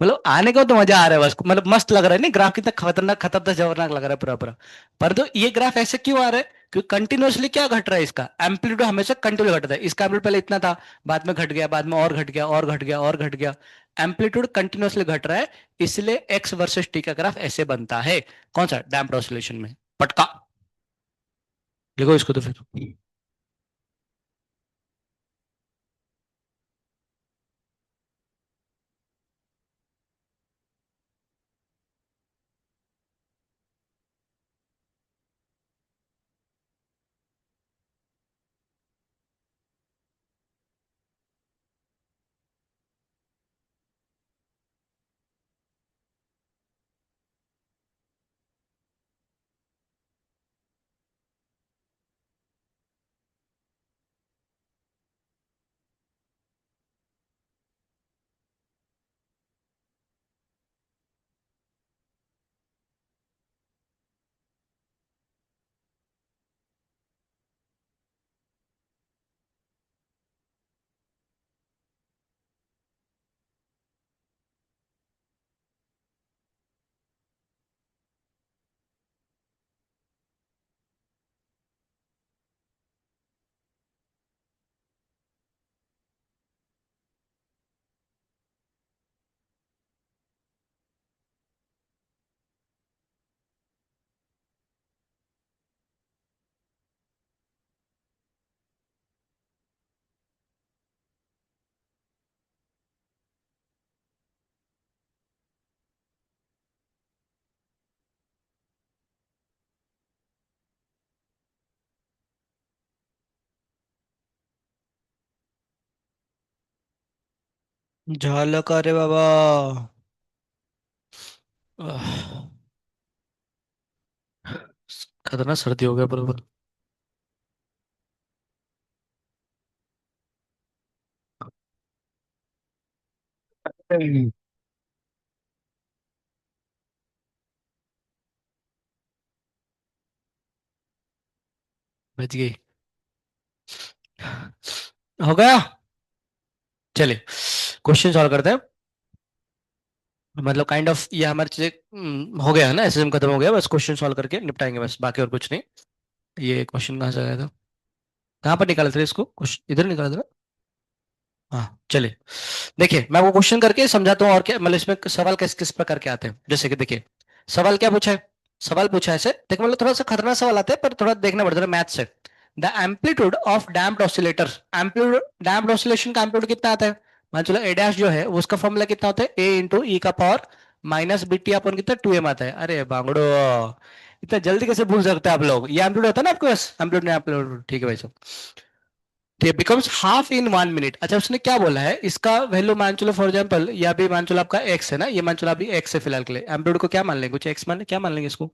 मतलब आने को तो मजा आ रहा है बस, मतलब मस्त लग रहा है नहीं, ग्राफ कितना खतरनाक खतरनाक जबरनाक लग रहा है पूरा पूरा। पर तो ये ग्राफ ऐसे क्यों आ रहा है, क्योंकि कंटिन्यूअसली क्या घट रहा है, इसका एम्पलीट्यूड हमेशा कंटिन्यू घटता है। इसका एम्पलीट्यूड पहले इतना था, बाद में घट गया, बाद में और घट गया और घट गया और घट गया। एम्पलीट्यूड कंटिन्यूअसली घट रहा है, इसलिए एक्स वर्सेस टी का ग्राफ ऐसे बनता है। कौन सा, डैम्प्ड ऑसिलेशन में। पटका। देखो इसको तो फिर झालक, अरे बाबा। आह, खतरनाक सर्दी हो गया बरोबर। बच गई। हो गया। चलिए क्वेश्चन सॉल्व करते हैं। मतलब काइंड ऑफ ये हमारी चीजें हो गया है ना, एसएसएम खत्म हो गया, बस क्वेश्चन सॉल्व करके निपटाएंगे बस, बाकी और कुछ नहीं। ये क्वेश्चन कहाँ से आया था, कहाँ पर निकाले थे इसको, क्वेश्चन इधर निकाला था ना। हाँ चलिए, देखिए मैं वो क्वेश्चन करके समझाता हूँ, और क्या मतलब इसमें सवाल किस किस प्रकार के आते हैं, जैसे कि देखिए सवाल क्या पूछा है। सवाल पूछा है ऐसे, देखो मतलब थोड़ा सा खतरनाक सवाल आते हैं पर थोड़ा देखना पड़ता है मैथ से। The amplitude of damped oscillator, amplitude damped oscillation का एम्पलीट्यूड कितना आता है, मान चलो ए डैश जो है उसका फॉर्मूला कितना होता है, ए इंटू ई का पावर माइनस बी टी अपन कितना, टू एम आता है। अरे बांगड़ो, इतना जल्दी कैसे भूल सकते हैं आप लोग, ये एम्पलीट्यूड होता है ना आपके पास, एम्पलीट्यूड एम्पलीट्यूड, ठीक है भाई साहब। तो ये becomes half in one minute. अच्छा उसने क्या बोला है, इसका वैल्यू मान चलो फॉर एग्जाम्पल, या भी मान चलो आपका एक्स है ना, ये मान चलो अभी एक्स है फिलहाल के लिए, एम्पलीट्यूड को क्या मान लेंगे, कुछ एक्स मान, क्या मान लेंगे इसको,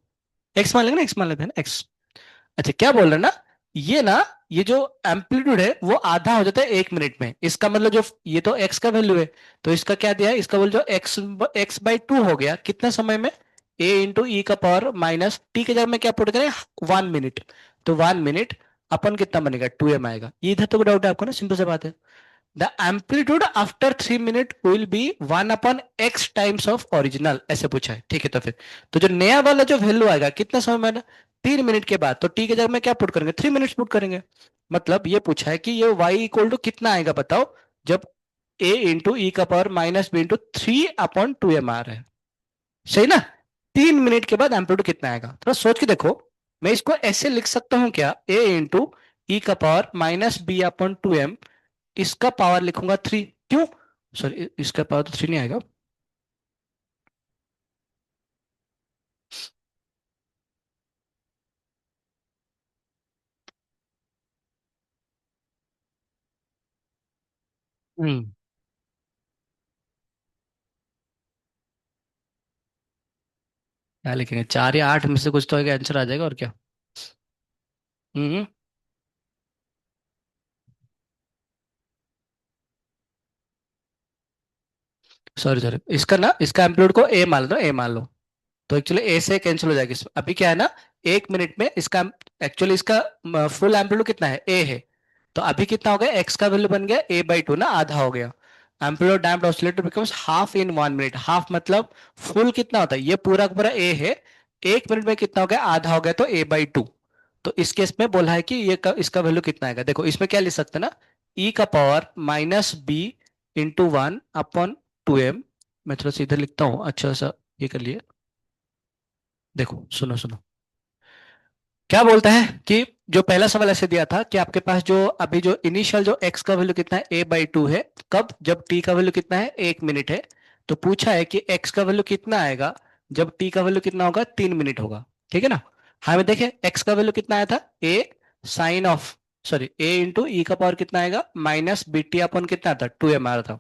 एक्स मान लेंगे ना, एक्स मान लेते हैं ना, एक्स। अच्छा क्या बोल रहे हैं ना, ये ना, ये जो एम्पलीट्यूड है वो आधा हो जाता है एक मिनट में, इसका मतलब जो ये तो एक्स का वैल्यू है, तो इसका क्या दिया है, इसका वैल्यू जो एक्स एक्स बाई टू हो गया कितना समय में, ए इंटू ई का पावर माइनस टी के जगह में क्या पुट करें, 1 मिनट, तो 1 मिनट अपन कितना बनेगा, 2m आएगा। ये इधर तो डाउट है आपको ना, सिंपल सी बात है। The amplitude after 3 minute will be 1/x times of original, ऐसे पूछा है, ठीक है। तो फिर तो जो नया वाला जो वैल्यू आएगा कितना समय में, 3 मिनट के बाद, तो टी के जगह में क्या पुट करेंगे, 3 मिनट्स पुट करेंगे। मतलब ये पूछा है कि ये y इक्वल टू कितना आएगा बताओ, जब a इंटू ई का power minus b into 3/2m आ रहा है, सही ना। 3 मिनट के बाद एम्पलीट्यूड कितना आएगा, थोड़ा सोच के देखो। मैं इसको ऐसे लिख सकता हूं क्या, a इंटू ई का power minus b upon 2m, इसका पावर लिखूंगा 3, क्यों, सॉरी इसका पावर तो 3 नहीं आएगा। हम्म, क्या लिखेंगे, 4 या 8 में से कुछ तो आंसर आ जाएगा, और क्या। हम्म, सॉरी सॉरी, इसका ना, इसका एम्पलीट्यूड को ए मान लो, ए मान लो, तो एक्चुअली ए से कैंसिल हो जाएगी अभी क्या है ना, 1 मिनट में इसका, एक्चुअली इसका फुल एम्पलीट्यूड कितना है, ए है। तो अभी कितना हो गया, एक्स का वैल्यू बन गया a/2 ना, आधा हो गया। Amplitude damped oscillator becomes half in 1 minute, half मतलब फुल कितना होता है, ये पूरा का पूरा ए है, 1 मिनट में कितना हो गया, आधा हो गया, तो a/2। तो इस केस में बोला है कि इसका वैल्यू कितना आएगा, देखो इसमें क्या लिख सकते हैं ना, ई का power minus b into 1/2m। मैं थोड़ा सा इधर लिखता हूँ, अच्छा सा ये कर लिए। देखो सुनो सुनो, क्या बोलता है कि जो पहला सवाल ऐसे दिया था कि आपके पास जो अभी जो इनिशियल जो x का वैल्यू कितना है, a/2 है, कब, जब t का वैल्यू कितना है, 1 मिनट है। तो पूछा है कि x का वैल्यू कितना आएगा जब t का वैल्यू कितना होगा, 3 मिनट होगा, ठीक है ना। हमें देखे x का वैल्यू कितना आया था, a sine of, sorry a into e का पावर कितना आएगा, माइनस बी टी अपन कितना था, 2m आ रहा था।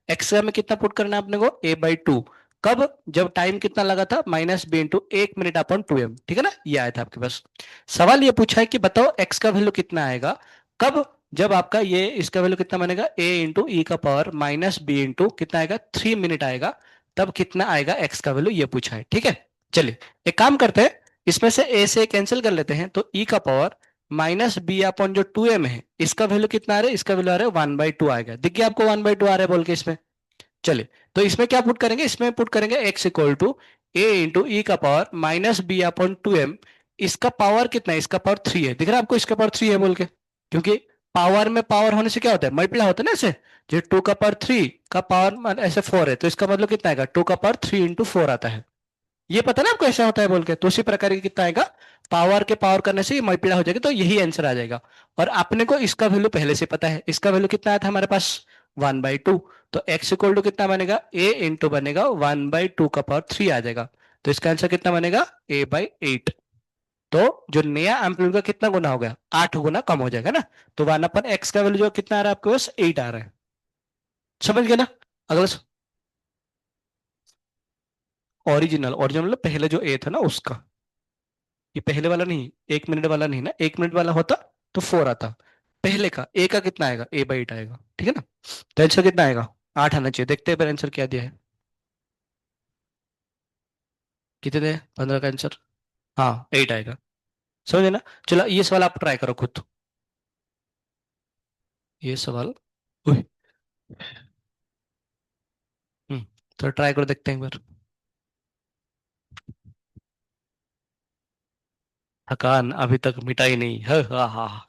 एक्स में कितना पुट करना है अपने को, a/2, कब, जब टाइम कितना लगा था, माइनस बी इंटू 1 मिनट अपन 2m, ठीक है ना, ये आया था आपके पास। सवाल ये पूछा है कि बताओ x का वैल्यू कितना आएगा, कब, जब आपका ये इसका वैल्यू कितना बनेगा, a इंटू ई का पावर माइनस बी इंटू कितना आएगा, 3 मिनट आएगा, तब कितना आएगा x का वैल्यू, ये पूछा है, ठीक है। चलिए एक काम करते हैं, इसमें से a से कैंसिल कर लेते हैं, तो e का पावर माइनस बी अपॉन जो 2m है, इसका वैल्यू कितना आ रहा है, इसका वैल्यू आ रहा है 1/2 आएगा, दिख गया आपको 1/2 आ रहा है बोल के इसमें। चलिए, तो इसमें क्या पुट करेंगे, इसमें पुट करेंगे x equal to a into e का power minus b upon 2m, इसका पावर कितना है, इसका पावर 3 है, दिख रहा है आपको, इसका पावर 3 है बोल के, क्योंकि पावर में पावर होने से क्या होता है, मल्टीप्लाई होता है ना ऐसे, जो 2 का पावर 3 का पावर ऐसे 4 है, तो इसका मतलब कितना आएगा, 2 का पावर 3 इंटू 4 आता है। ये पता ना आपको ऐसा होता है बोल के, तो उसी प्रकार की कितना आएगा, पावर के पावर करने से मल्टीप्लाई हो जाएगा, तो यही आंसर आ जाएगा। और अपने को इसका वैल्यू पहले से पता है, इसका वैल्यू कितना आया था हमारे पास, 1/2। तो x इक्वल टू कितना बनेगा, a इंटू बनेगा 1/2 का पावर 3 आ जाएगा। तो इसका आंसर कितना बनेगा, a/8। तो जो नया एम्पलीट्यूड का कितना गुना हो गया, 8 गुना कम हो जाएगा ना। तो 1/x का वैल्यू जो कितना आ रहा है आपके पास, 8 आ रहा है, समझ गए ना। अगला, ओरिजिनल, ओरिजिनल मतलब पहले जो a था ना उसका, ये पहले वाला नहीं, 1 मिनट वाला नहीं ना, 1 मिनट वाला होता तो 4 आता, पहले का ए का कितना आएगा, a/8 आएगा, ठीक है ना। तो आंसर कितना आएगा, 8 आना चाहिए, देखते हैं पर आंसर क्या दिया है, कितने दे 15 का आंसर, हाँ 8 आएगा, समझे ना। चलो ये सवाल आप ट्राई करो खुद, ये सवाल, उई, तो ट्राई करो, देखते हैं एक बार। थकान अभी तक मिटाई नहीं है, हाँ हाँ।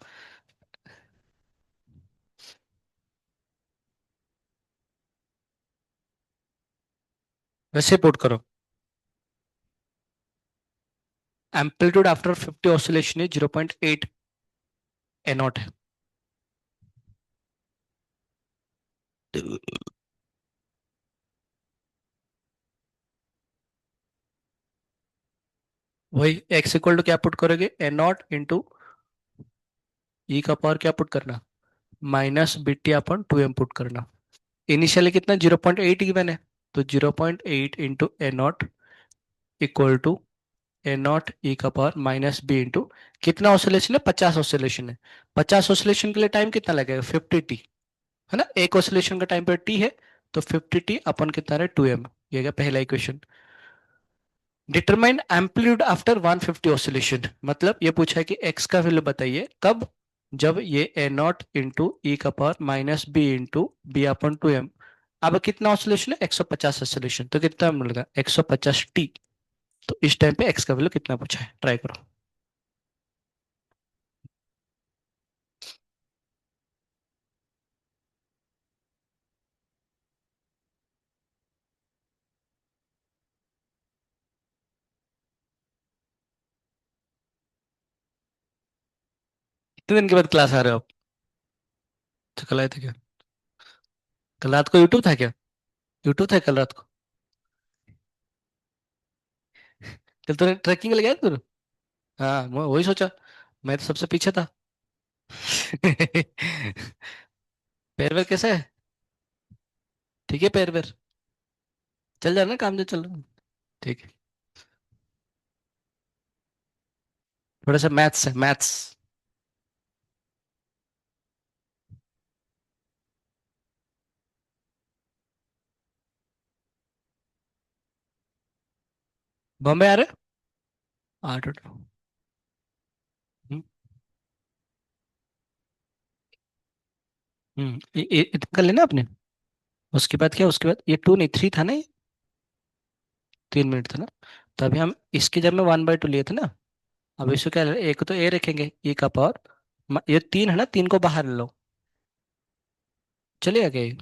वैसे पुट करो, एम्पलीट्यूड आफ्टर 50 ऑसिलेशन है 0.8 ए नॉट है। वही एक्स इक्वल टू क्या पुट करोगे, ए नॉट इंटू ई का पावर क्या पुट करना, minus b t upon 2m put करना। इनिशियली कितना, 0.8 गिवन है, तो 0.8 into a not equal to a not e का पावर माइनस बी इंटू कितना ऑसिलेशन है, 50 ऑसिलेशन है, 50 ऑसिलेशन के लिए टाइम कितना लगेगा, 50t, है ना, एक ऑसिलेशन का टाइम पर टी है, तो 50t अपन कितना है 2m, ये क्या पहला equation. Determine amplitude after 150 oscillation, मतलब ये पूछा है कि एक्स का वैल्यू बताइए कब, जब ये ए नॉट इंटू ई का power minus b into b upon two m. अब कितना ऑसिलेशन है, 150 ऑसिलेशन, तो कितना मिलेगा 150 टी। तो इस टाइम पे एक्स का वैल्यू कितना पूछा है, ट्राई करो। कितने दिन के बाद क्लास आ रहे हो आप? तो कल आए थे क्या? कल रात को यूट्यूब था क्या? यूट्यूब था कल रात को? कल तूने ट्रैकिंग के लिए गया था तू? हाँ मैं वही सोचा, मैं तो सबसे पीछे था। पैर वैर कैसा है? ठीक है पैर वैर? चल जा ना काम, जो चल रहा है। ठीक है। थोड़ा सा मैथ्स है, मैथ्स। बॉम्बे आ रहे? आठ आठ। हम्म। ये इतना कर लेना आपने। उसके बाद क्या, उसके बाद ये टू नहीं थ्री था ना ये? 3 मिनट था ना? तो अभी हम इसके जब में 1/2 लिए थे ना, अब इसको क्या एक तो ए रखेंगे ई का पावर, ये तीन है ना, तीन को बाहर ले लो, चलेगा क्या ये?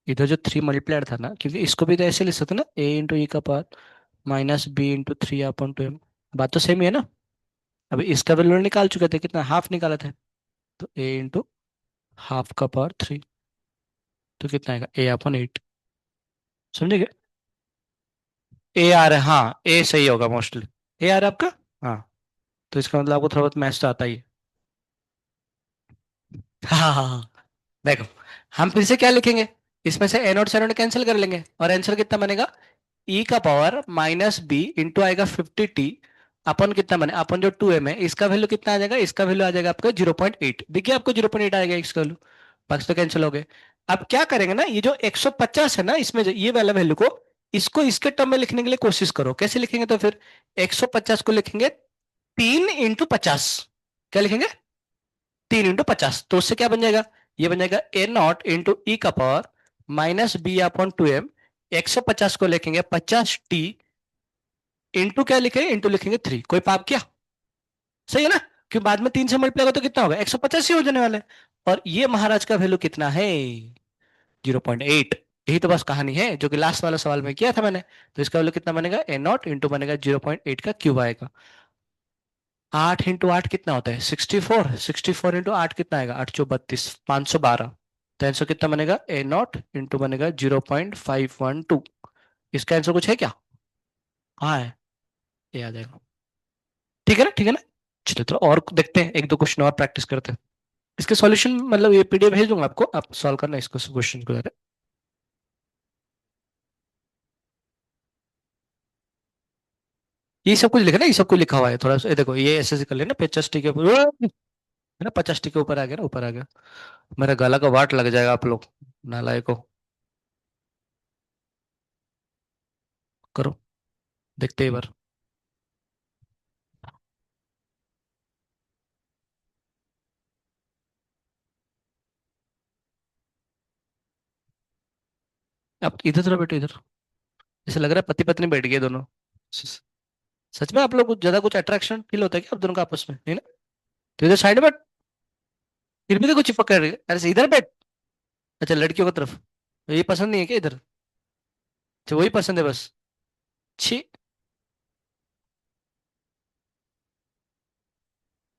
इधर जो थ्री मल्टीप्लायर था ना, क्योंकि इसको भी तो ऐसे लिख सकते ना, ए इंटू ई का power minus b into three upon two m. बात तो सेम ही है ना। अभी इसका वैल्यू निकाल चुके थे, कितना हाफ निकाला था, तो ए इंटू हाफ का पावर थ्री, तो कितना आएगा ए अपॉन एट। समझे क्या? ए आ रहा है, हाँ ए सही होगा मोस्टली। ए आ रहा है आपका? हाँ। तो इसका मतलब आपको थोड़ा बहुत मैथ्स तो आता ही है। हाँ हाँ हाँ हाँ। देखो, हम फिर से क्या लिखेंगे, इसमें से एनोड से एनोड कैंसिल कर लेंगे और आंसर कितना बनेगा, ई का पावर माइनस बी इंटू आएगा 50 टी अपन कितना बने, अपन जो 2m है इसका वैल्यू कितना आ जाएगा, इसका वैल्यू आ जाएगा आपका 0.8, देखिए आपको 0.8 आएगा इसका वैल्यू। बाकी तो कैंसिल हो गए। अब क्या करेंगे ना, ये जो 150 है ना, इसमें जो ये वाला वैल्यू को, इसको इसके टर्म में लिखने के लिए कोशिश करो, कैसे लिखेंगे तो फिर 150 को लिखेंगे 3 इंटू 50। क्या लिखेंगे? 3 इंटू 50, तो उससे क्या बन जाएगा, ये बन जाएगा ए नॉट इंटू ई का power minus b upon two m. 150 को लिखेंगे 50 टी इंटू क्या लिखेंगे, इंटू लिखेंगे थ्री, कोई पाप क्या? सही है ना? कि बाद में 3 से मल्टीप्लाई होगा तो कितना होगा, 150 ही हो जाने वाला है। और ये महाराज का वैल्यू कितना है, 0.8। यही तो बस कहानी है जो कि लास्ट वाला सवाल में किया था मैंने। तो इसका वैल्यू कितना बनेगा, ए नॉट इंटू बनेगा 0.8 का क्यूब आएगा। 8 इंटू 8 कितना होता है, 64। 64 इंटू 8 कितना आएगा, 8 चौ 32, 512। तो आंसर कितना बनेगा, ए नॉट इंटू बनेगा 0.512। इसका आंसर कुछ है क्या? हाँ है, ये आ जाएगा। ठीक है ना, ठीक है ना। चलिए तो और देखते हैं, एक दो क्वेश्चन और प्रैक्टिस करते हैं। इसके सॉल्यूशन मतलब ये पीडीएफ भेज दूंगा आपको, आप सॉल्व करना इसको क्वेश्चन को जरा। ये सब कुछ लिखा ना, ये सब कुछ लिखा हुआ है थोड़ा सा, ये देखो ये ऐसे ऐसे कर लेना 50 के ऊपर है ना, 50 के ऊपर आ गया ना, ऊपर आ गया। मेरा गला का वाट लग जाएगा आप लोग नालायक को। करो, देखते हैं एक बार। आप इधर थोड़ा बैठो इधर, ऐसे लग रहा है पति पत्नी बैठ गए दोनों। स- सच में आप लोग कुछ ज्यादा कुछ अट्रैक्शन फील होता है क्या आप दोनों का आपस में, नहीं ना? तो इधर साइड में, फिर भी देखो चिपक कर रही है। अरे से इधर बैठ। अच्छा लड़कियों की तरफ, तो ये पसंद नहीं है क्या इधर? अच्छा वही पसंद है बस। छी।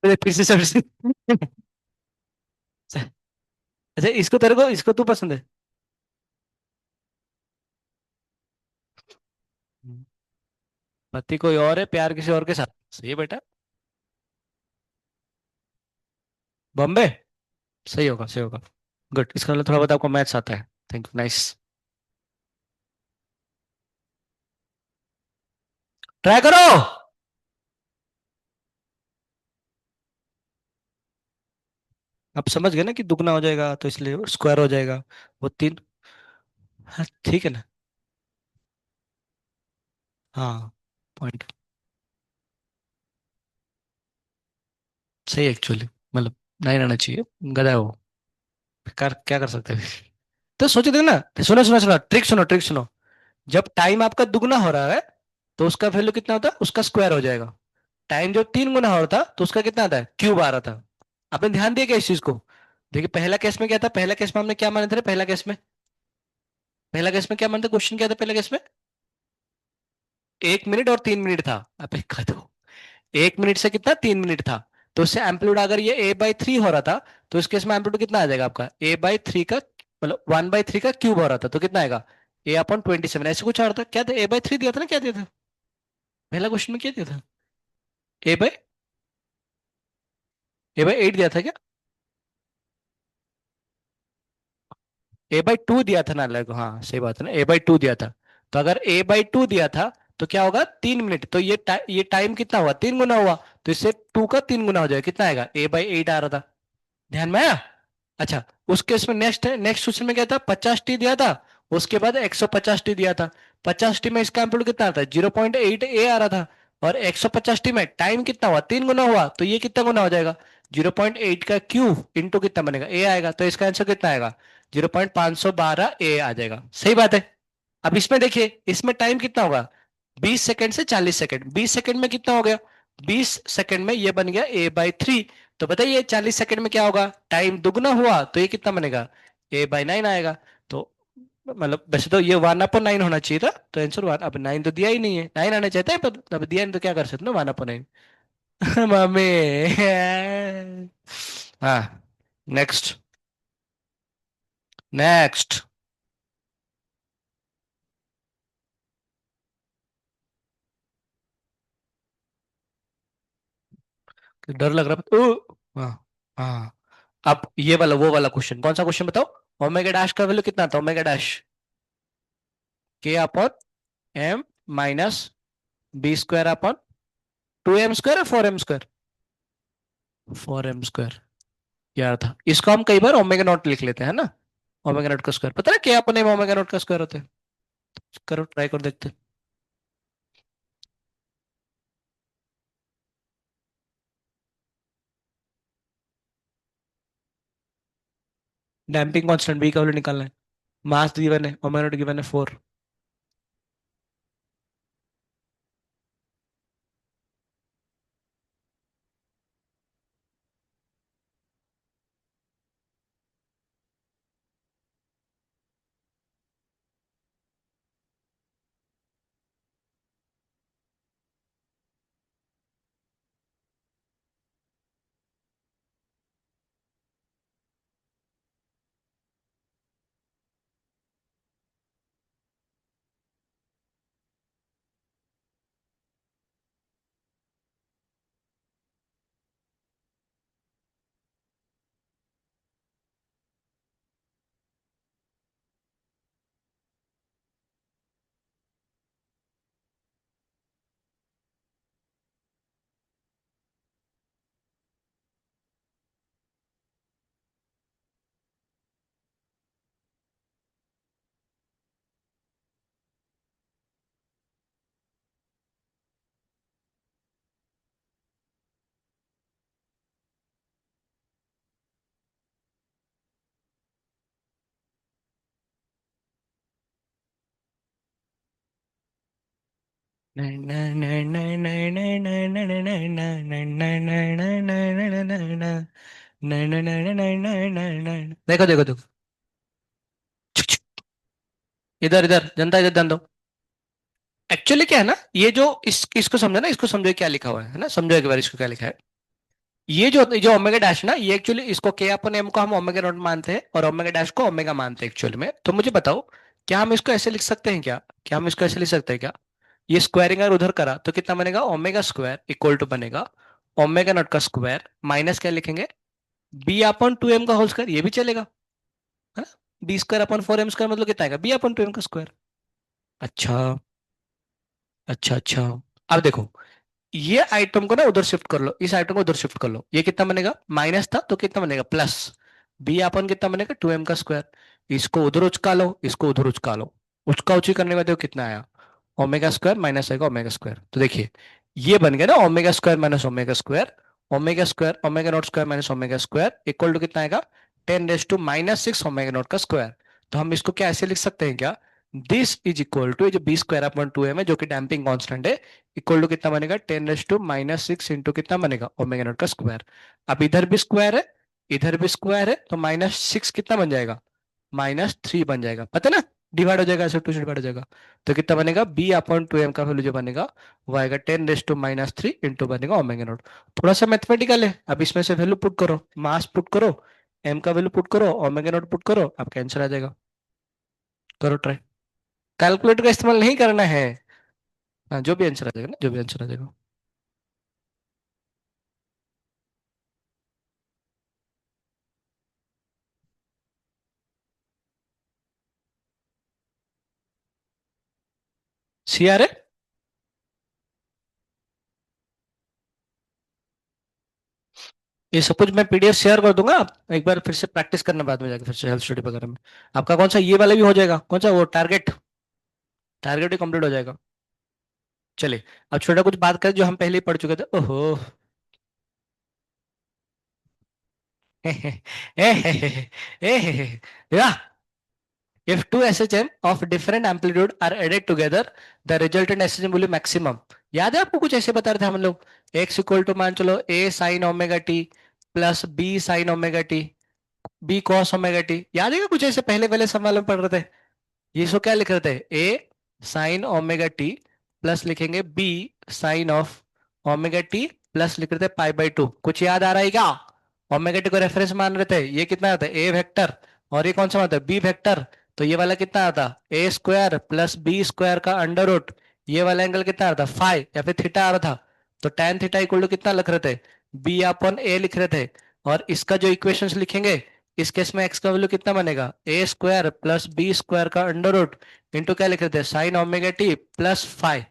अरे फिर से सब से अच्छा इसको तेरे को, इसको तू पसंद है? हम्म। पति कोई और है, प्यार किसी और के साथ, सही है बेटा। बॉम्बे। सही होगा, सही होगा। गुड, इसका मतलब थोड़ा बहुत आपको मैथ्स आता है। Thank you, nice. ट्राई करो। आप समझ गए ना कि दुगना हो जाएगा तो इसलिए स्क्वायर हो जाएगा। वो तीन। हाँ ठीक है ना। हाँ, पॉइंट सही एक्चुअली, मतलब 9 आना चाहिए। गधा है वो, कर क्या कर सकते हैं। तो सोचो थे ना, सुनो सुनो सुनो, ट्रिक सुनो। जब टाइम आपका दुगना हो रहा है तो उसका वैल्यू कितना होता है, उसका स्क्वायर हो जाएगा। टाइम जो 3 गुना हो रहा था तो उसका कितना आता है, क्यूब आ रहा था। आपने ध्यान दिया क्या इस चीज को? देखिए पहला केस में क्या था, पहला केस में हमने क्या माने थे, पहला केस में क्या मानते, क्वेश्चन क्या था पहला केस में? 1 मिनट और 3 मिनट था। आप एक कहा दो, 1 मिनट से कितना, 3 मिनट था। तो उससे एम्पलीट्यूड अगर ये a/3 हो रहा था, तो इस केस में एम्पलीट्यूड कितना आ जाएगा आपका, a/3 का मतलब 1/3 का क्यूब हो रहा था, तो कितना आएगा, a/27। ऐसे कुछ आ रहा था, क्या था, a/3 दिया था ना, क्या दिया था पहला क्वेश्चन में, क्या दिया था, a/8 दिया था क्या, a/2 दिया था ना, लगो हाँ सही बात है ना, a/2 दिया था। तो अगर a/2 दिया था तो क्या होगा, 3 मिनट, तो ये टाइम कितना हुआ, 3 गुना हुआ। तो इससे 2 का 3 गुना हो जाएगा, कितना आएगा, a/8 आ रहा था। ध्यान में आया? अच्छा, उस केस में नेक्स्ट है, नेक्स्ट क्वेश्चन में क्या था, 50t दिया था, उसके बाद 150t दिया था। 50t में इसका एम्पलीट्यूड कितना आता है, 0.8 a आ रहा था। और 150t में टाइम कितना हुआ, 3 गुना हुआ, तो ये कितना गुना हो जाएगा, 0.8 का क्यूब इंटू कितना बनेगा, a आएगा। तो इसका आंसर कितना आएगा, 0.512 a आ जाएगा। सही बात है। अब इसमें देखिए, इसमें टाइम कितना होगा, 20 सेकंड से 40 सेकंड। 20 सेकंड में कितना हो गया, 20 सेकंड में ये बन गया a/3। तो बताइए 40 सेकंड में क्या होगा, टाइम दुगना हुआ, तो ये कितना बनेगा, a/9 आएगा। तो मतलब वैसे तो ये 1/9 होना चाहिए था, तो आंसर 1, अब 9 तो दिया ही नहीं है, 9 आना चाहते हैं पर अब दिया नहीं तो क्या कर सकते ना, 1/9। मम्मी। हाँ, नेक्स्ट, नेक्स्ट। डर लग रहा है हाँ, हाँ। अब ये वाला, वो वाला क्वेश्चन, कौन सा क्वेश्चन बताओ, ओमेगा डैश का वैल्यू कितना था, omega dash k upon m minus b square upon 2m² और 4m², 4m²। यार था, इसको हम कई बार ओमेगा नॉट लिख लेते हैं ना, ओमेगा नॉट का स्क्वायर, पता है क्या अपने में ओमेगा नॉट का स्क्वायर होता है। करो, ट्राई कर देखते हैं। डैम्पिंग कांस्टेंट बी का वैल्यू निकालना है, मास गिवन है, ओमेगा नॉट गिवन है 4। देखो देखो देखो, इधर इधर जनता, इधर ध्यान दो। एक्चुअली क्या है ना, ये जो इसको समझो ना, इसको समझो क्या लिखा हुआ है ना, समझो एक बार इसको क्या लिखा है। ये जो जो ओमेगा डैश ना, ये एक्चुअली इसको के अपन एम को हम ओमेगा नॉट मानते हैं और ओमेगा डैश को ओमेगा मानते हैं एक्चुअली में। तो मुझे बताओ, क्या हम इसको ऐसे लिख सकते हैं क्या, क्या हम इसको ऐसे लिख सकते हैं क्या, ये स्क्वायरिंग अगर उधर करा तो कितना बनेगा, ओमेगा स्क्वायर इक्वल टू बनेगा ओमेगा नॉट का स्क्वायर माइनस क्या लिखेंगे, b/2m का होल स्क्वायर, ये भी चलेगा है ना। b² / 4m² मतलब कितना आएगा, b/2m का स्क्वायर। अच्छा, अच्छा अच्छा। अब देखो, ये आइटम को ना उधर शिफ्ट कर लो, इस आइटम को उधर शिफ्ट कर लो, ये कितना बनेगा, माइनस था तो कितना बनेगा, प्लस। b/, कितना बनेगा, 2m का स्क्वायर। इसको उधर उचका लो, इसको उधर उचका लो, उचका उची करने में देखो कितना आया, ओमेगा स्क्वायर माइनस आएगा ओमेगा स्क्वायर। तो देखिए ये बन गया ना omega square minus omega square omega naught square minus omega square equal to कितना आएगा 10⁻⁻⁶ ओमेगा नॉट का स्क्वायर। तो हम इसको क्या ऐसे लिख सकते हैं क्या, दिस इज इक्वल टू जो बी स्क्वायर अपॉन 2m है जो कि डैम्पिंग कांस्टेंट है, इक्वल टू कितना बनेगा 10⁻⁻⁶ इंटू कितना बनेगा ओमेगा नॉट का स्क्वायर। अब इधर भी स्क्वायर है इधर भी स्क्वायर है तो -6 कितना बन जाएगा -3 बन जाएगा, पता है ना, डिवाइड हो जाएगा ऐसे, टू से डिवाइड हो जाएगा। तो कितना बनेगा बी अपॉन 2m का वैल्यू जो बनेगा वो आएगा 10⁻³ इंटू बनेगा ओमेगा नॉट। थोड़ा सा मैथमेटिकल है, अब इसमें से वैल्यू पुट करो, मास पुट करो, एम का वैल्यू पुट करो, ओमेगा नॉट पुट करो, आपका आंसर आ जाएगा। करो ट्राई, कैलकुलेटर का इस्तेमाल नहीं करना है। हाँ जो भी आंसर आ जाएगा ना, जो भी आंसर आ जाएगा। सी आर है। ये सब कुछ मैं पीडीएफ शेयर कर दूंगा, आप एक बार फिर से प्रैक्टिस करना बाद में जाके फिर से हेल्थ स्टडी वगैरह में। आपका कौन सा ये वाला भी हो जाएगा, कौन सा वो टारगेट, टारगेट भी कंप्लीट हो जाएगा। चलिए अब छोटा कुछ बात करें जो हम पहले ही पढ़ चुके थे। ओहो या if two SHM of different amplitude are added together, the resultant SHM will be maximum। याद है आपको, कुछ ऐसे बता रहे थे हम लोग, x इक्वल टू मान चलो a sine omega t plus b sign omega T b cos omega T, याद है क्या कुछ ऐसे पहले पहले सवाल में पढ़ रहे थे। ये सो क्या लिख रहे थे, a sine omega t plus लिखेंगे b sine of omega t plus लिख रहे थे π/2। कुछ याद आ रहा है क्या, ओमेगा टी को रेफरेंस मान रहे थे, ये कितना आता है a वेक्टर और ये कौन सा आता है b वेक्टर। तो ये वाला कितना आता a square plus b square का अंडर रूट, ये वाला एंगल कितना आता फाइ या फिर थीटा आ रहा था। तो tan थीटा इक्वल टू कितना लिख रहे थे, b अपॉन a लिख रहे थे। और इसका जो इक्वेशंस लिखेंगे इस केस में x का वैल्यू कितना बनेगा a square plus b square का अंडर रूट इंटू क्या लिख रहे थे sine omega t plus phi.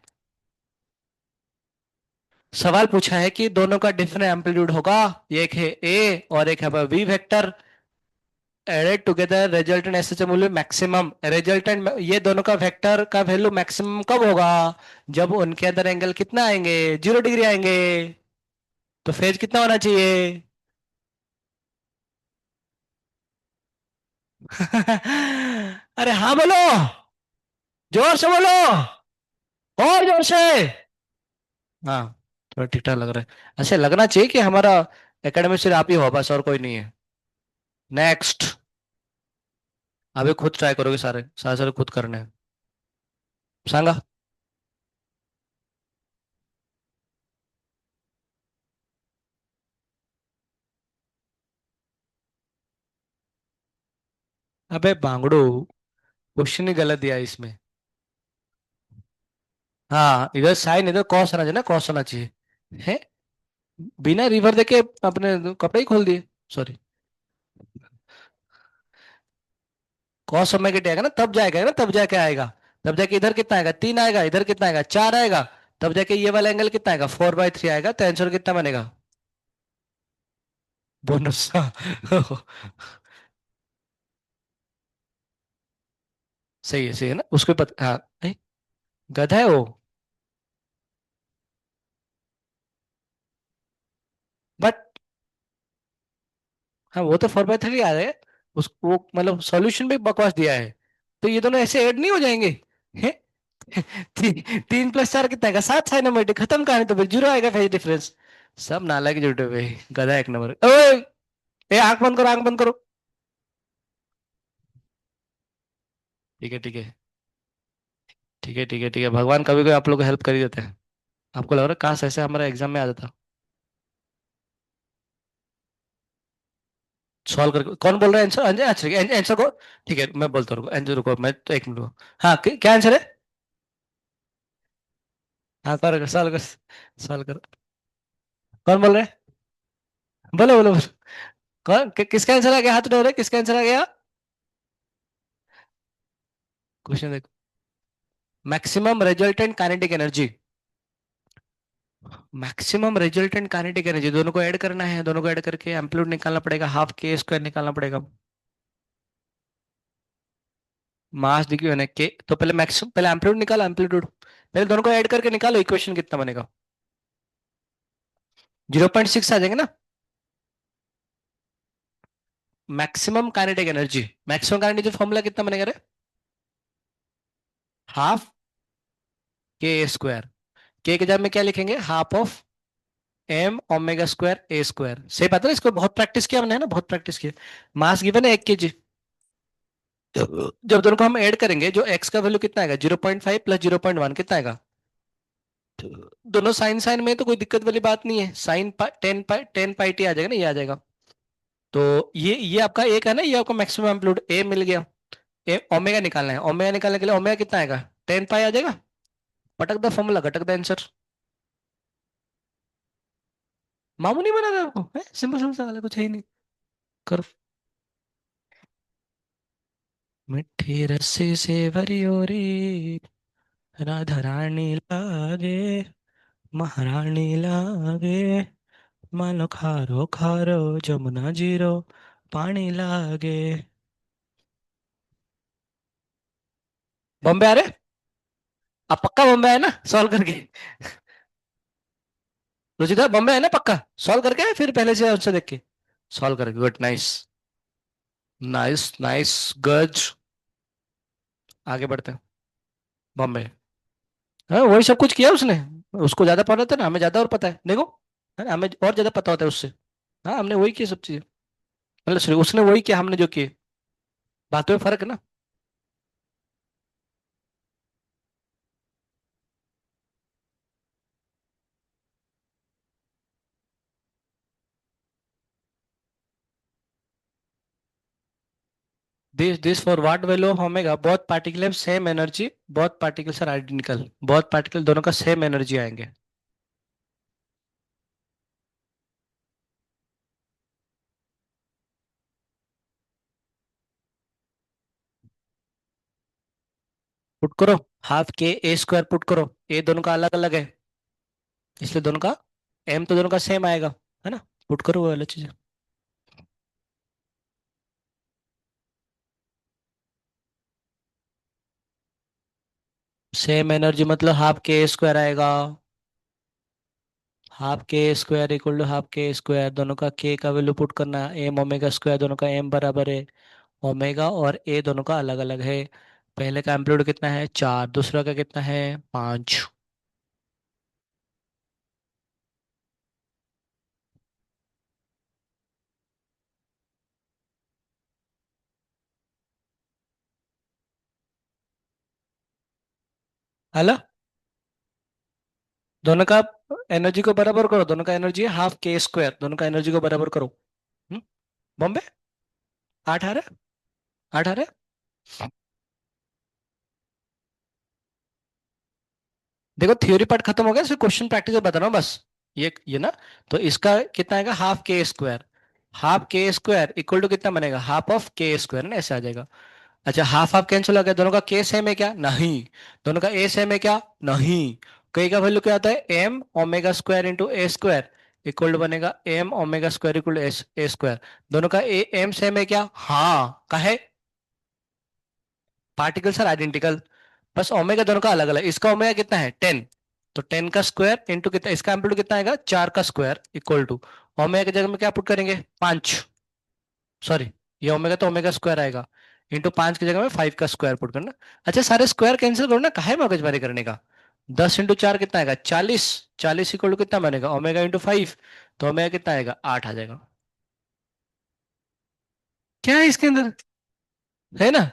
सवाल पूछा है कि दोनों का डिफरेंट एम्पलीट्यूड होगा, एक है ए और एक है v vector, added together resultant SHM value maximum. Resultant ये दोनों का वेक्टर का वैल्यू मैक्सिमम कब होगा, जब उनके अंदर एंगल कितना आएंगे 0 डिग्री आएंगे। तो फेज कितना होना चाहिए अरे हाँ बोलो, जोर से बोलो, और जोर से। हाँ थोड़ा ठीक ठाक लग रहा है, ऐसे लगना चाहिए कि हमारा एकेडमी सिर्फ आप ही हो बस और कोई नहीं है। नेक्स्ट, अभी खुद ट्राई करोगे, सारे सारे सारे खुद करने हैं। सांगा। अबे बांगड़ू, क्वेश्चन ही गलत दिया है इसमें। हाँ इधर साइन इधर कॉस आना चाहिए ना, कॉस आना चाहिए है। बिना रिवर देके अपने कपड़े ही खोल दिए, सॉरी। कॉस ओमेगा टी आएगा ना तब जाएगा ना, तब जाके आएगा, तब जाके इधर कितना आएगा 3 आएगा, इधर कितना आएगा 4 आएगा, तब जाके ये वाला एंगल कितना आएगा 4/3 आएगा। तो आंसर कितना बनेगा बोनस सही है ना, उसको पता हाँ। गधा है वो। बट हाँ वो तो 4/3 आ रहा है, उस वो मतलब सॉल्यूशन भी बकवास दिया है। तो ये दोनों ऐसे ऐड नहीं हो जाएंगे हैं? 3 + 4 कितना आएगा 7 साइनोमीटर, खत्म कहानी, तो फिर 0 आएगा फेज डिफरेंस। सब नालायक जुटे हुए, गधा एक नंबर। ओए ए आंख बंद करो, आंख बंद करो। ठीक है ठीक है ठीक है ठीक है ठीक है, भगवान कभी कभी आप लोग को हेल्प कर ही देते हैं। आपको लग रहा है काश ऐसे हमारा एग्जाम में आ जाता। सॉल्व करके कौन बोल रहा है आंसर, आंसर आंसर को। ठीक है मैं बोलता हूँ आंसर, रुको मैं तो 1 मिनट रुको। हाँ क्या आंसर है। हाँ कर सॉल्व कर, सॉल्व कर। कौन बोल रहे हैं, बोलो बोलो बोलो। कौन किसका आंसर आ गया, हाथ उठाओ रे, किसका आंसर आ गया। क्वेश्चन देखो, maximum resultant kinetic energy, maximum resultant kinetic energy दोनों को ऐड करना है, दोनों को ऐड करके एम्पलीट्यूड निकालना पड़ेगा, हाफ के स्क्वायर निकालना पड़ेगा। मास डिग्री होने के तो पहले मैक्सिमम, पहले एम्पलीट्यूड निकालो एम्पलीट्यूड। पहले दोनों को ऐड करके निकालो, इक्वेशन कितना बनेगा? 0.6 आ जाएंगे ना। Maximum kinetic energy, maximum kinetic formula कितना बनेगा रे? हाफ के स्क्वायर। के जगह में क्या लिखेंगे? Half of m omega square a square. सही बात है ना, इसको बहुत प्रैक्टिस किया हमने, है ना, बहुत प्रैक्टिस किया। मास गिवन है 1 kg। जब दोनों को हम ऐड करेंगे, जो एक्स का वैल्यू कितना आएगा? 0.5 प्लस 0.1 कितना आएगा? दोनों साइन साइन में, तो कोई दिक्कत वाली बात नहीं है। साइन 10 पाई टी आ जाएगा ना, ये आ जाएगा। तो ये आपका एक है ना, ये आपका मैक्सिमम एम्पलीट्यूड ए मिल गया। ए ओमेगा निकालना है, ओमेगा निकालने के लिए ओमेगा कितना आएगा? 10 पाई आ जाएगा। पटक द फॉर्मूला, घटक द आंसर। मामू नहीं बना था आपको? सिंपल सिंपल सवाल है, कुछ है ही नहीं। करो। मिठी रस्सी से भरी ओरी, राधा रानी लागे, महारानी लागे, मानो खारो खारो जमुना जीरो, पानी लागे। बॉम्बे आ रहे? आप पक्का बॉम्बे है ना सॉल्व करके? रुचिता बॉम्बे है ना पक्का? सॉल्व करके आए फिर पहले से आंसर देख के? सॉल्व करके, गुड, नाइस। Nice nice. गज। आगे बढ़ते हैं। बॉम्बे। हाँ, वही सब कुछ किया उसने। उसको ज्यादा पता था ना, हमें ज्यादा और पता है, देखो। है ना, हमें और ज्यादा पता होता है उससे। हाँ, हमने वही किया सब चीजें। मतलब sorry, उसने वही किया, हमने जो किए। बातों में फर्क है ना। This for what value of omega, बहुत पार्टिकल है सेम एनर्जी, बहुत पार्टिकल्स आर आइडेंटिकल, बहुत पार्टिकल दोनों का सेम एनर्जी आएंगे। पुट करो। हाफ के ए स्क्वायर पुट करो। ए दोनों का अलग अलग है, इसलिए दोनों का एम तो दोनों का सेम आएगा, है ना। पुट करो वो अलग चीज। सेम एनर्जी मतलब हाफ के स्क्वायर आएगा। हाफ के स्क्वायर इक्वल टू हाफ के स्क्वायर, दोनों का के का वैल्यू पुट करना, एम ओमेगा स्क्वायर, दोनों का एम बराबर है। ओमेगा और ए दोनों का अलग अलग है। पहले का एम्पलीट्यूड कितना है? 4, दूसरा का कितना है? 5। हेलो। दोनों का एनर्जी को बराबर करो, दोनों का एनर्जी है हाफ के स्क्वायर, दोनों का एनर्जी को बराबर करो। हम्म, बॉम्बे। 8 आ रहा है? 8 आ रहा है? देखो थ्योरी पार्ट खत्म हो गया, सिर्फ क्वेश्चन प्रैक्टिस बता रहा हूँ बस। ये ना, तो इसका कितना आएगा? हाफ के स्क्वायर। हाफ के स्क्वायर इक्वल टू कितना बनेगा? हाफ ऑफ के स्क्वायर ना, ऐसे आ जाएगा। अच्छा, हाफ हाफ कैंसिल हो गया, दोनों का के सेम है क्या? नहीं। दोनों का ए सेम है क्या? नहीं। के का वैल्यू क्या होता है? M omega square into a square equal to बनेगा m omega square equal to s a square. दोनों का ए एम सेम है क्या? हाँ, का है। पार्टिकल्स आर आइडेंटिकल, बस ओमेगा दोनों का अलग अलग। इसका ओमेगा कितना है? 10। तो 10 का स्क्वायर इंटू कितना, इसका एम्पलीट्यूड कितना आएगा? 4 का स्क्वायर इक्वल टू ओमेगा की जगह में क्या पुट करेंगे? 5। सॉरी, ये ओमेगा तो ओमेगा स्क्वायर आएगा, इंटू 5 की जगह में 5 का स्क्वायर पुट करना। अच्छा, सारे स्क्वायर कैंसिल करो ना, काहे मगजमारी करने का। 10 इंटू 4 कितना आएगा? 40। 40 इक्वल टू कितना बनेगा? Omega into 5। तो ओमेगा कितना आएगा? 8 आ जाएगा। क्या है इसके अंदर? है ना।